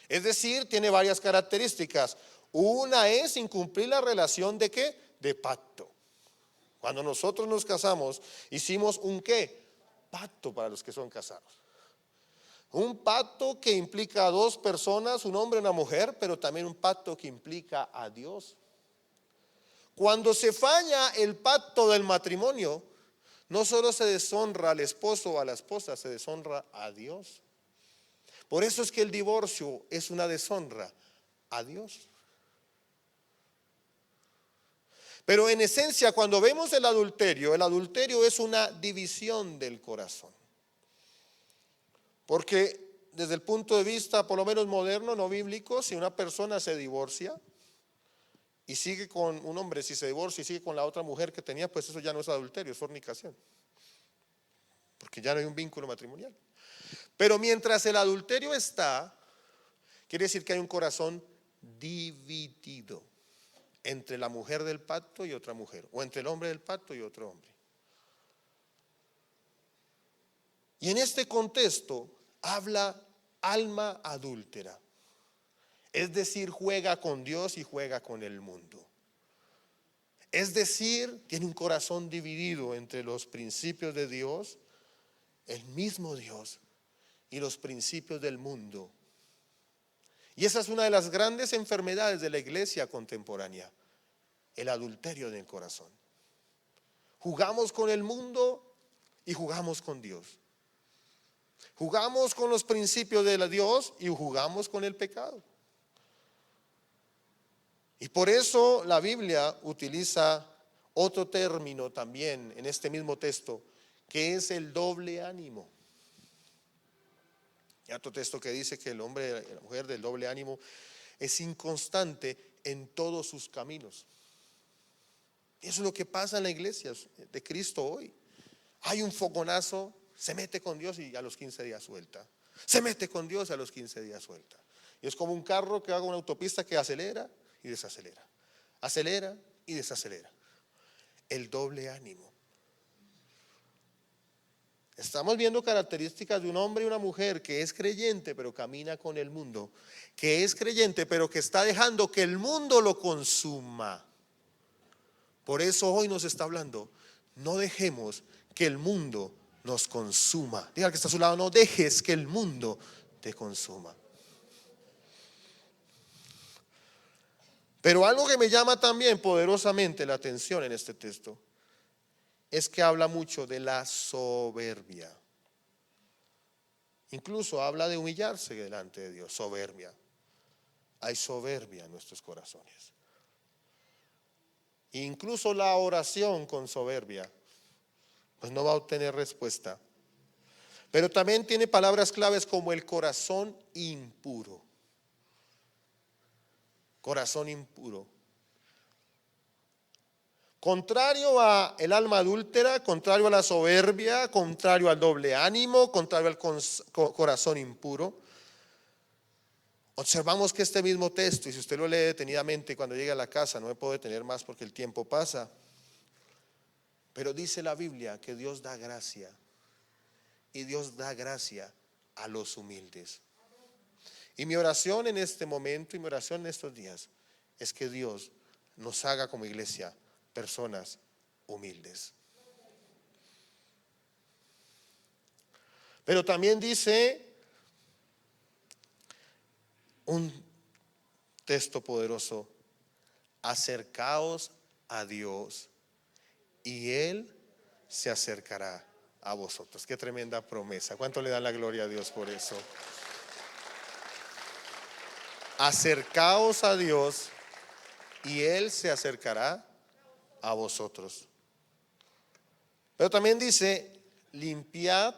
Es decir, tiene varias características. Una es incumplir la relación de ¿qué? De pacto. Cuando nosotros nos casamos, hicimos un ¿qué? Pacto para los que son casados. Un pacto que implica a dos personas, un hombre y una mujer, pero también un pacto que implica a Dios. Cuando se falla el pacto del matrimonio, no solo se deshonra al esposo o a la esposa, se deshonra a Dios. Por eso es que el divorcio es una deshonra a Dios. Pero en esencia, cuando vemos el adulterio es una división del corazón. Porque desde el punto de vista, por lo menos moderno, no bíblico, si una persona se divorcia y sigue con un hombre, si se divorcia y sigue con la otra mujer que tenía, pues eso ya no es adulterio, es fornicación. Porque ya no hay un vínculo matrimonial. Pero mientras el adulterio está, quiere decir que hay un corazón dividido entre la mujer del pacto y otra mujer, o entre el hombre del pacto y otro hombre. Y en este contexto habla alma adúltera. Es decir, juega con Dios y juega con el mundo. Es decir, tiene un corazón dividido entre los principios de Dios, el mismo Dios, y los principios del mundo. Y esa es una de las grandes enfermedades de la iglesia contemporánea, el adulterio en el corazón. Jugamos con el mundo y jugamos con Dios. Jugamos con los principios de Dios y jugamos con el pecado. Y por eso la Biblia utiliza otro término también en este mismo texto, que es el doble ánimo. Hay otro texto que dice que el hombre y la mujer del doble ánimo es inconstante en todos sus caminos. Eso es lo que pasa en la iglesia de Cristo hoy. Hay un fogonazo, se mete con Dios y a los 15 días suelta. Se mete con Dios y a los 15 días suelta. Y es como un carro que haga una autopista que acelera y desacelera. Acelera y desacelera. El doble ánimo. Estamos viendo características de un hombre y una mujer que es creyente pero camina con el mundo, que es creyente pero que está dejando que el mundo lo consuma. Por eso hoy nos está hablando, no dejemos que el mundo nos consuma. Diga al que está a su lado, no dejes que el mundo te consuma. Pero algo que me llama también poderosamente la atención en este texto es que habla mucho de la soberbia. Incluso habla de humillarse delante de Dios, soberbia. Hay soberbia en nuestros corazones. Incluso la oración con soberbia, pues no va a obtener respuesta. Pero también tiene palabras claves como el corazón impuro. Corazón impuro. Contrario a el alma adúltera, contrario a la soberbia, contrario al doble ánimo, contrario al corazón impuro. Observamos que este mismo texto, y si usted lo lee detenidamente cuando llegue a la casa, no me puedo detener más porque el tiempo pasa, pero dice la Biblia que Dios da gracia, y Dios da gracia a los humildes. Y mi oración en este momento y mi oración en estos días es que Dios nos haga como iglesia personas humildes. Pero también dice un texto poderoso: acercaos a Dios y Él se acercará a vosotros. Qué tremenda promesa. ¿Cuánto le dan la gloria a Dios por eso? Acercaos a Dios y Él se acercará a vosotros. Pero también dice: limpiad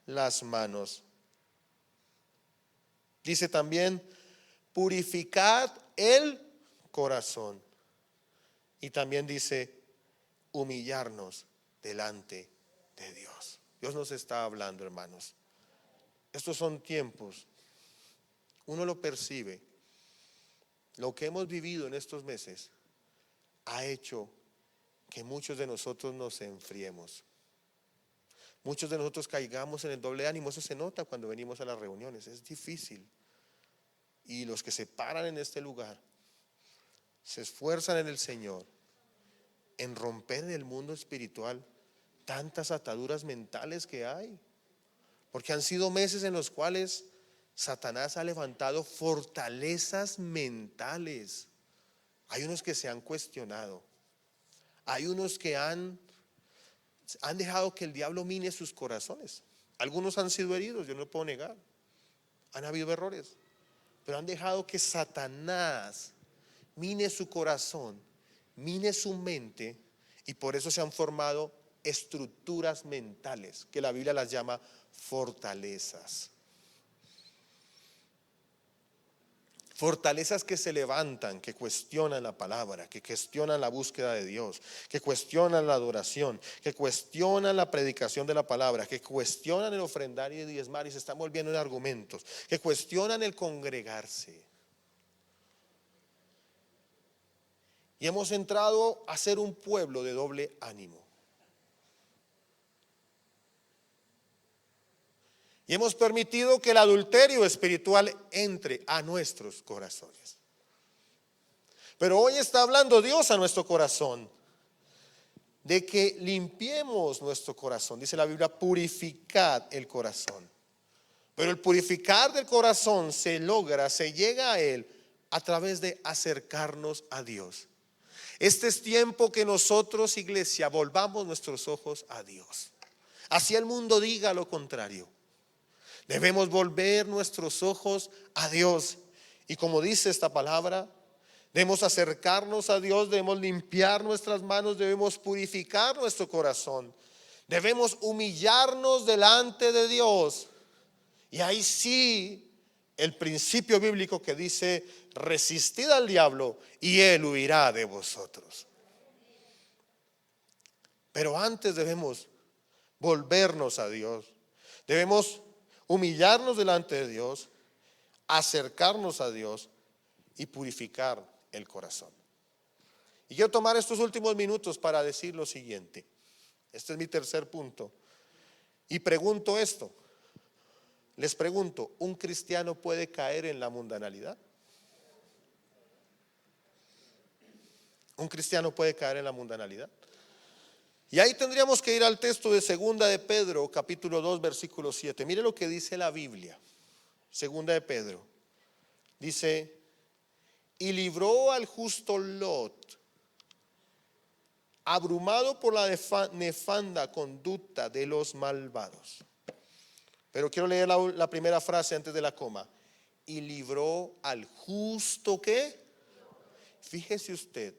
las manos. Dice también: purificad el corazón. Y también dice: humillarnos delante de Dios. Dios nos está hablando, hermanos. Estos son tiempos, uno lo percibe. Lo que hemos vivido en estos meses ha hecho que muchos de nosotros nos enfriemos. Muchos de nosotros caigamos en el doble ánimo. Eso se nota cuando venimos a las reuniones. Es difícil. Y los que se paran en este lugar se esfuerzan en el Señor, en romper en el mundo espiritual tantas ataduras mentales que hay. Porque han sido meses en los cuales Satanás ha levantado fortalezas mentales. Hay unos que se han cuestionado. Hay unos que han dejado que el diablo mine sus corazones. Algunos han sido heridos, yo no lo puedo negar. Han habido errores. Pero han dejado que Satanás mine su corazón, mine su mente, y por eso se han formado estructuras mentales que la Biblia las llama fortalezas. Fortalezas que se levantan, que cuestionan la palabra, que cuestionan la búsqueda de Dios, que cuestionan la adoración, que cuestionan la predicación de la palabra, que cuestionan el ofrendar y diezmar y se están volviendo en argumentos, que cuestionan el congregarse. Y hemos entrado a ser un pueblo de doble ánimo. Y hemos permitido que el adulterio espiritual entre a nuestros corazones. Pero hoy está hablando Dios a nuestro corazón de que limpiemos nuestro corazón. Dice la Biblia, purificad el corazón. Pero el purificar del corazón se logra, se llega a Él a través de acercarnos a Dios. Este es tiempo que nosotros, iglesia, volvamos nuestros ojos a Dios. Así el mundo diga lo contrario. Debemos volver nuestros ojos a Dios. Y como dice esta palabra, debemos acercarnos a Dios, debemos limpiar nuestras manos, debemos purificar nuestro corazón. Debemos humillarnos delante de Dios. Y ahí sí, el principio bíblico que dice, resistid al diablo y él huirá de vosotros. Pero antes debemos volvernos a Dios. Debemos humillarnos delante de Dios, acercarnos a Dios y purificar el corazón. Y quiero tomar estos últimos minutos para decir lo siguiente. Este es mi tercer punto. Y pregunto esto. Les pregunto, ¿un cristiano puede caer en la mundanalidad? ¿Un cristiano puede caer en la mundanalidad? Y ahí tendríamos que ir al texto de Segunda de Pedro, capítulo 2, versículo 7. Mire lo que dice la Biblia. Segunda de Pedro. Dice, y libró al justo Lot, abrumado por la nefanda conducta de los malvados. Pero quiero leer la primera frase antes de la coma. Y libró al justo, ¿qué? Fíjese usted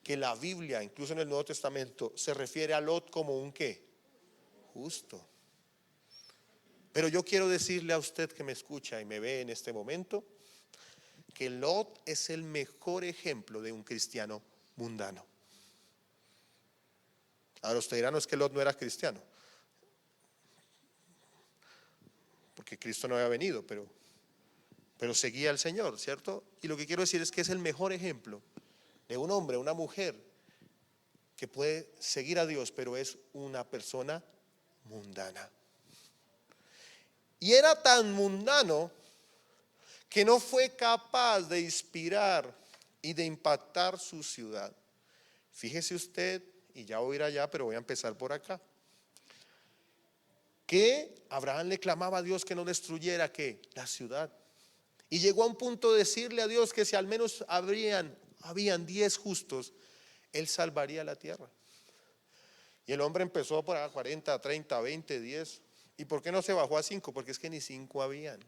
que la Biblia, incluso en el Nuevo Testamento, se refiere a Lot como un ¿qué? Justo. Pero yo quiero decirle a usted que me escucha y me ve en este momento, que Lot es el mejor ejemplo de un cristiano mundano. Ahora usted dirá, no, es que Lot no era cristiano, porque Cristo no había venido, pero seguía al Señor, ¿cierto? Y lo que quiero decir es que es el mejor ejemplo de un hombre, una mujer que puede seguir a Dios, pero es una persona mundana. Y era tan mundano que no fue capaz de inspirar y de impactar su ciudad. Fíjese usted, y ya voy a ir allá, pero voy a empezar por acá, que Abraham le clamaba a Dios que no destruyera ¿qué? La ciudad. Y llegó a un punto de decirle a Dios que si al menos habían 10 justos, él salvaría la tierra. Y el hombre empezó por 40, 30, 20, 10. ¿Y por qué no se bajó a 5? Porque es que ni 5 habían.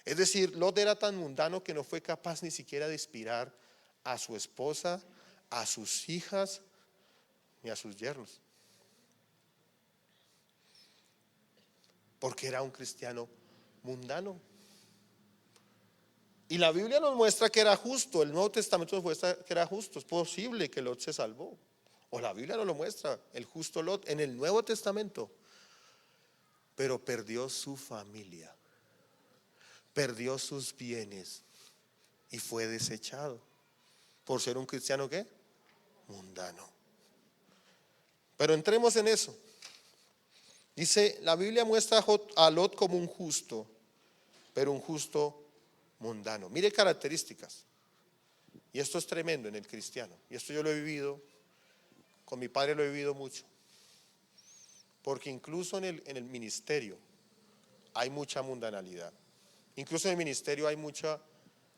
Es decir, Lot era tan mundano que no fue capaz ni siquiera de inspirar a su esposa, a sus hijas, ni a sus yernos. Porque era un cristiano mundano. Y la Biblia nos muestra que era justo. El Nuevo Testamento nos muestra que era justo. Es posible que Lot se salvó. O la Biblia nos lo muestra, el justo Lot en el Nuevo Testamento. Pero perdió su familia, perdió sus bienes y fue desechado por ser un cristiano ¿qué? Mundano. Pero entremos en eso. Dice, la Biblia muestra a Lot como un justo, pero un justo mundano. Mire características. Y esto es tremendo en el cristiano. Y esto yo lo he vivido, con mi padre lo he vivido mucho. Porque incluso en el ministerio hay mucha mundanalidad. Incluso en el ministerio hay mucho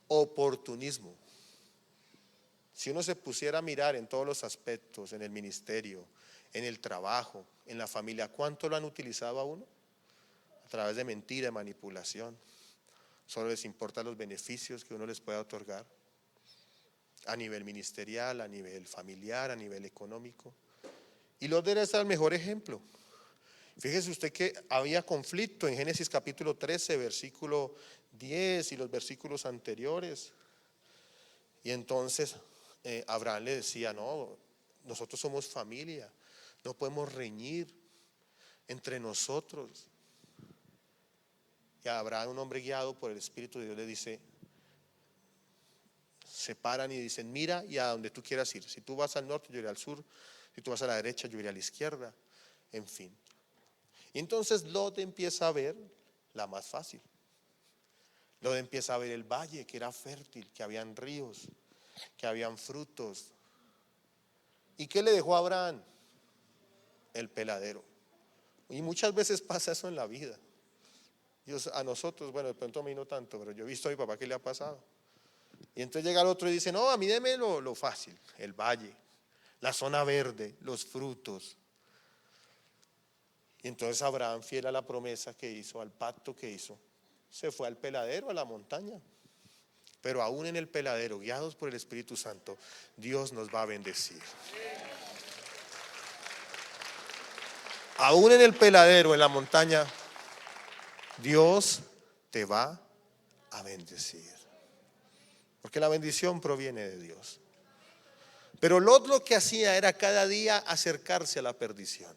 oportunismo. Si uno se pusiera a mirar en todos los aspectos, en el ministerio, en el trabajo, en la familia, ¿cuánto lo han utilizado a uno? A través de mentira, de manipulación. Solo les importan los beneficios que uno les pueda otorgar a nivel ministerial, a nivel familiar, a nivel económico. Y Lot debe ser el mejor ejemplo. Fíjese usted que había conflicto en Génesis capítulo 13, versículo 10 y los versículos anteriores. Y entonces Abraham le decía, no, nosotros somos familia, no podemos reñir entre nosotros. Y a Abraham, un hombre guiado por el Espíritu de Dios, le dice, se paran y dicen, mira y a donde tú quieras ir. Si tú vas al norte, yo iré al sur. Si tú vas a la derecha, yo iré a la izquierda. En fin. Y entonces Lot empieza a ver la más fácil. Lot empieza a ver el valle, que era fértil, que habían ríos, que habían frutos. ¿Y qué le dejó a Abraham? El peladero. Y muchas veces pasa eso en la vida. A nosotros, bueno, de pronto a mí no tanto, pero yo he visto a mi papá que le ha pasado. Y entonces llega el otro y dice, no, a mí deme lo fácil, el valle, la zona verde, los frutos. Y entonces Abraham, fiel a la promesa que hizo, al pacto que hizo, se fue al peladero, a la montaña. Pero aún en el peladero, guiados por el Espíritu Santo, Dios nos va a bendecir. Aún en el peladero, en la montaña, Dios te va a bendecir. Porque la bendición proviene de Dios. Pero Lot lo que hacía era cada día acercarse a la perdición.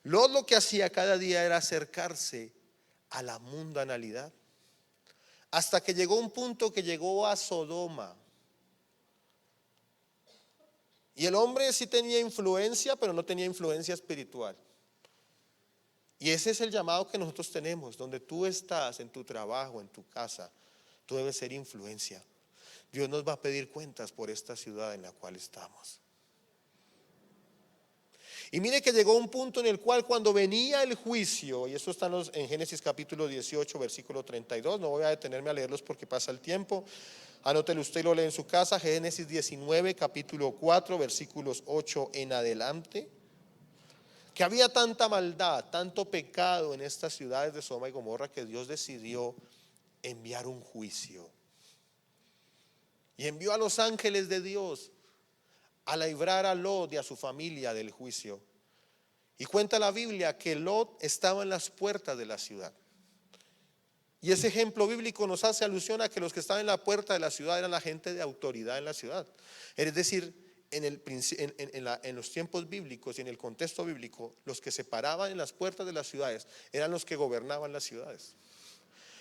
Lot lo que hacía cada día era acercarse a la mundanalidad. Hasta que llegó un punto que llegó a Sodoma. Y el hombre sí tenía influencia, pero no tenía influencia espiritual. Y ese es el llamado que nosotros tenemos. Donde tú estás, en tu trabajo, en tu casa, tú debes ser influencia. Dios nos va a pedir cuentas por esta ciudad en la cual estamos. Y mire que llegó un punto en el cual cuando venía el juicio, y eso está en Génesis capítulo 18, versículo 32, no voy a detenerme a leerlos porque pasa el tiempo. Anótelo usted y lo lee en su casa. Génesis 19, capítulo 4, versículos 8 en adelante. Que había tanta maldad, tanto pecado en estas ciudades de Sodoma y Gomorra que Dios decidió enviar un juicio. Y envió a los ángeles de Dios a librar a Lot y a su familia del juicio. Y cuenta la Biblia que Lot estaba en las puertas de la ciudad. Y ese ejemplo bíblico nos hace alusión a que los que estaban en la puerta de la ciudad eran la gente de autoridad en la ciudad. Es decir, en los tiempos bíblicos y en el contexto bíblico, los que se paraban en las puertas de las ciudades eran los que gobernaban las ciudades.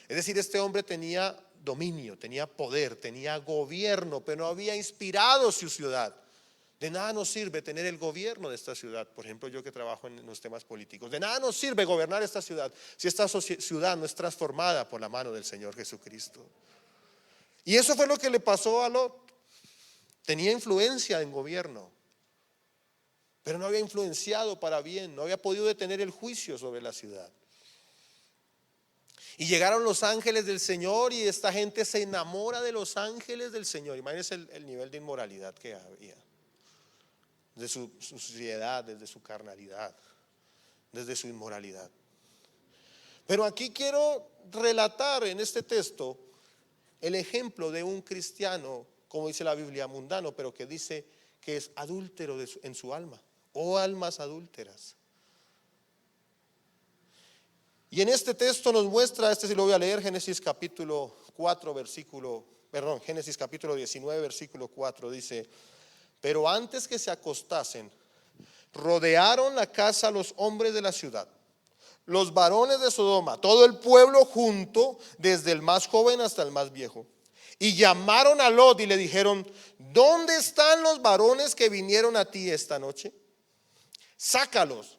Es decir, este hombre tenía dominio, tenía poder, tenía gobierno, pero no había inspirado su ciudad. De nada nos sirve tener el gobierno de esta ciudad. Por ejemplo, yo que trabajo en los temas políticos, de nada nos sirve gobernar esta ciudad si esta ciudad no es transformada por la mano del Señor Jesucristo. Y eso fue lo que le pasó a Lot. Tenía influencia en gobierno, pero no había influenciado para bien, no había podido detener el juicio sobre la ciudad. Y llegaron los ángeles del Señor y esta gente se enamora de los ángeles del Señor. Imagínense el nivel de inmoralidad que había. De su suciedad, desde su carnalidad, desde su inmoralidad. Pero aquí quiero relatar en este texto el ejemplo de un cristiano, como dice la Biblia, mundano, pero que dice que es adúltero en su alma, o almas adúlteras. Y en este texto nos muestra, sí lo voy a leer, Génesis capítulo 19, versículo 4, dice: pero antes que se acostasen, rodearon la casa los hombres de la ciudad, los varones de Sodoma, todo el pueblo junto, desde el más joven hasta el más viejo. Y llamaron a Lot y le dijeron: ¿dónde están los varones que vinieron a ti esta noche? Sácalos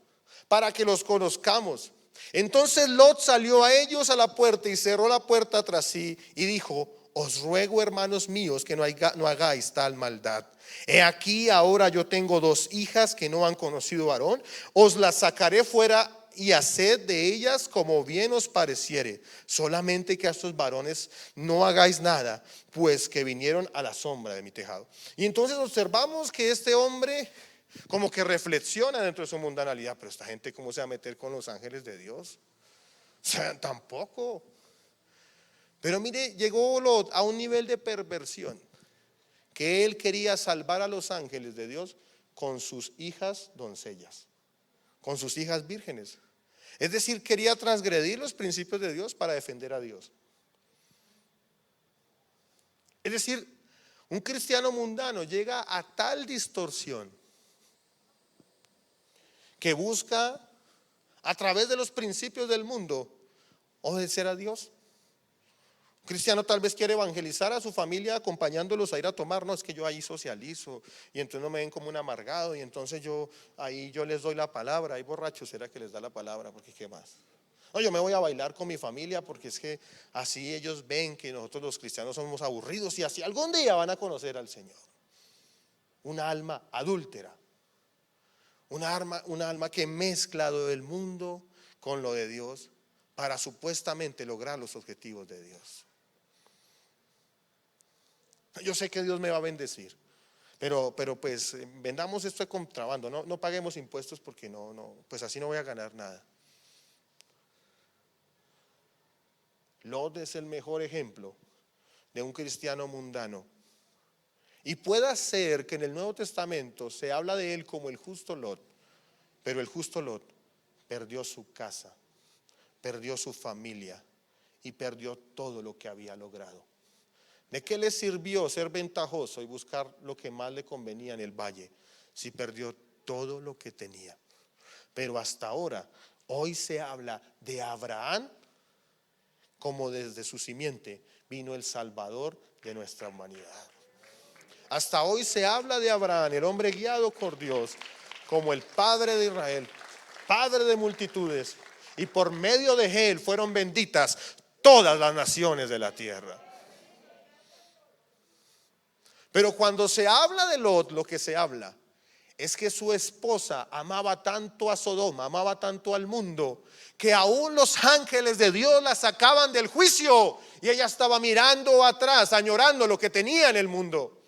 para que los conozcamos. Entonces Lot salió a ellos a la puerta y cerró la puerta tras sí y dijo: os ruego, hermanos míos, que no hagáis tal maldad. He aquí, ahora yo tengo 2 hijas que no han conocido varón. Os las sacaré fuera y haced de ellas como bien os pareciere. Solamente que a estos varones no hagáis nada, pues que vinieron a la sombra de mi tejado. Y entonces observamos que este hombre como que reflexiona dentro de su mundanalidad. Pero esta gente, ¿cómo se va a meter con los ángeles de Dios? O sea, tampoco. Pero mire, llegó Lot a un nivel de perversión que él quería salvar a los ángeles de Dios con sus hijas doncellas, con sus hijas vírgenes. Es decir, quería transgredir los principios de Dios para defender a Dios. Es decir, un cristiano mundano llega a tal distorsión que busca a través de los principios del mundo obedecer a Dios. Un cristiano tal vez quiere evangelizar a su familia acompañándolos a ir a tomar. No, es que yo ahí socializo y entonces no me ven como un amargado y entonces yo ahí yo les doy la palabra. Hay borrachos, será que les da la palabra, porque qué más. No, yo me voy a bailar con mi familia porque es que así ellos ven que nosotros los cristianos somos aburridos y así algún día van a conocer al Señor. Una alma adúltera, una alma que mezcla lo del mundo con lo de Dios para supuestamente lograr los objetivos de Dios. Yo sé que Dios me va a bendecir, pero pues vendamos esto de contrabando, no paguemos impuestos porque pues así no voy a ganar nada. Lot es el mejor ejemplo de un cristiano mundano. Y puede ser que en el Nuevo Testamento se habla de él como el justo Lot, pero el justo Lot perdió su casa, perdió su familia y perdió todo lo que había logrado. ¿De qué le sirvió ser ventajoso y buscar lo que más le convenía en el valle si perdió todo lo que tenía? Pero hasta ahora, hoy se habla de Abraham como desde su simiente vino el Salvador de nuestra humanidad. Hasta hoy se habla de Abraham, el hombre guiado por Dios, como el padre de Israel, padre de multitudes, y por medio de él fueron benditas todas las naciones de la tierra. Pero cuando se habla de Lot, lo que se habla es que su esposa amaba tanto a Sodoma, amaba tanto al mundo, que aún los ángeles de Dios la sacaban del juicio y ella estaba mirando atrás, añorando lo que tenía en el mundo.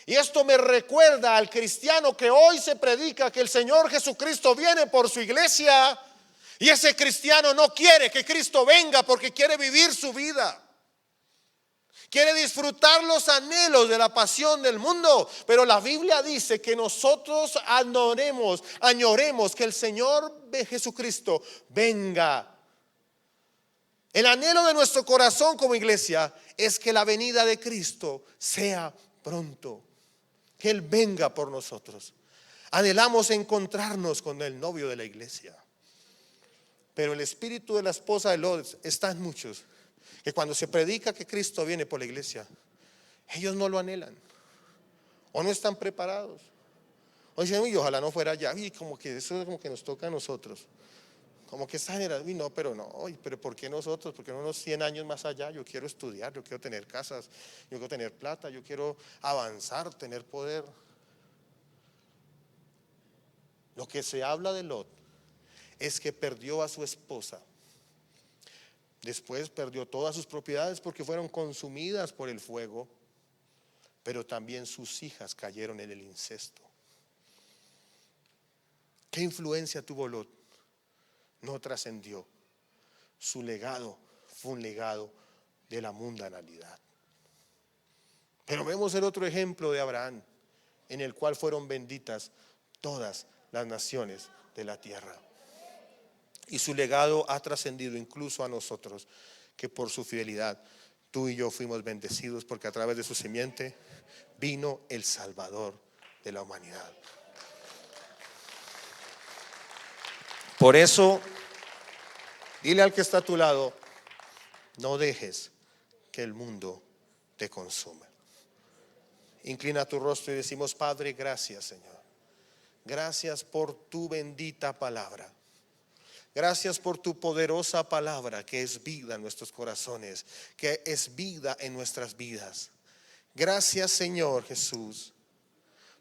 Y esto me recuerda al cristiano que hoy se predica que el Señor Jesucristo viene por su iglesia, y ese cristiano no quiere que Cristo venga porque quiere vivir su vida. Quiere disfrutar los anhelos de la pasión del mundo. Pero la Biblia dice que nosotros añoremos que el Señor de Jesucristo venga. El anhelo de nuestro corazón como iglesia es que la venida de Cristo sea pronto, que Él venga por nosotros. Anhelamos encontrarnos con el novio de la iglesia. Pero el espíritu de la esposa de Lot está en muchos, que cuando se predica que Cristo viene por la iglesia, ellos no lo anhelan o no están preparados, o dicen, uy, ojalá no fuera allá, y como que eso es como que nos toca a nosotros, como que esta generación, no, pero ¿por qué nosotros? Porque no unos 100 años más allá, yo quiero estudiar, yo quiero tener casas, yo quiero tener plata, yo quiero avanzar, tener poder. Lo que se habla de Lot es que perdió a su esposa. Después perdió todas sus propiedades porque fueron consumidas por el fuego, pero también sus hijas cayeron en el incesto. ¿Qué influencia tuvo Lot? No trascendió. Su legado fue un legado de la mundanalidad. Pero vemos el otro ejemplo de Abraham, en el cual fueron benditas todas las naciones de la tierra. Y su legado ha trascendido incluso a nosotros, que por su fidelidad tú y yo fuimos bendecidos, porque a través de su simiente vino el Salvador de la humanidad. Por eso, dile al que está a tu lado, no dejes que el mundo te consuma. Inclina tu rostro y decimos, Padre, gracias, Señor. Gracias por tu bendita palabra. Gracias por tu poderosa palabra, que es vida en nuestros corazones, que es vida en nuestras vidas. Gracias, Señor Jesús.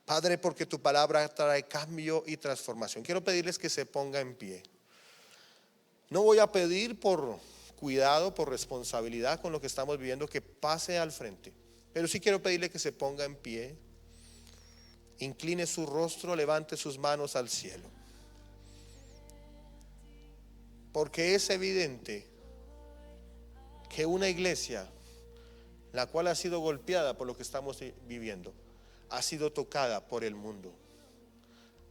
Padre, porque tu palabra trae cambio y transformación. Quiero pedirles que se ponga en pie. No voy a pedir por cuidado, por responsabilidad con lo que estamos viviendo, que pase al frente. Pero sí quiero pedirle que se ponga en pie, incline su rostro, levante sus manos al cielo. Porque es evidente que una iglesia, la cual ha sido golpeada por lo que estamos viviendo, ha sido tocada por el mundo,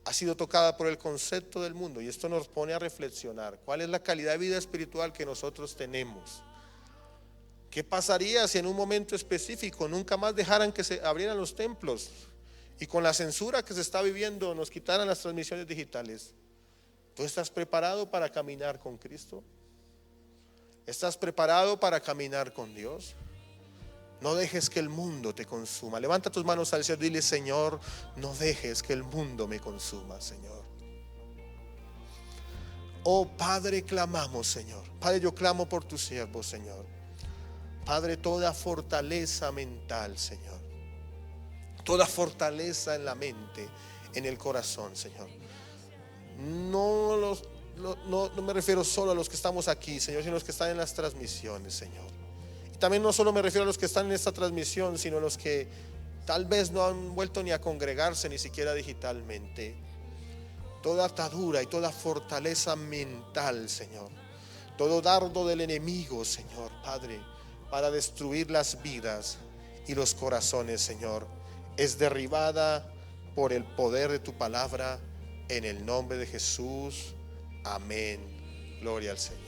ha sido tocada por el concepto del mundo. Y esto nos pone a reflexionar cuál es la calidad de vida espiritual que nosotros tenemos. ¿Qué pasaría si en un momento específico nunca más dejaran que se abrieran los templos y con la censura que se está viviendo nos quitaran las transmisiones digitales? ¿Tú estás preparado para caminar con Cristo? ¿Estás preparado para caminar con Dios? No dejes que el mundo te consuma. Levanta tus manos al cielo y dile: Señor, no dejes que el mundo me consuma, Señor. Oh Padre, clamamos, Señor. Padre, yo clamo por tus siervos, Señor. Padre, toda fortaleza mental, Señor, toda fortaleza en la mente, en el corazón, Señor. No me refiero solo a los que estamos aquí, Señor, sino a los que están en las transmisiones, Señor. Y también no solo me refiero a los que están en esta transmisión, sino a los que tal vez no han vuelto ni a congregarse, ni siquiera digitalmente. Toda atadura y toda fortaleza mental, Señor, todo dardo del enemigo, Señor, Padre, para destruir las vidas y los corazones, Señor, es derribada por el poder de tu palabra, en el nombre de Jesús. Amén. Gloria al Señor.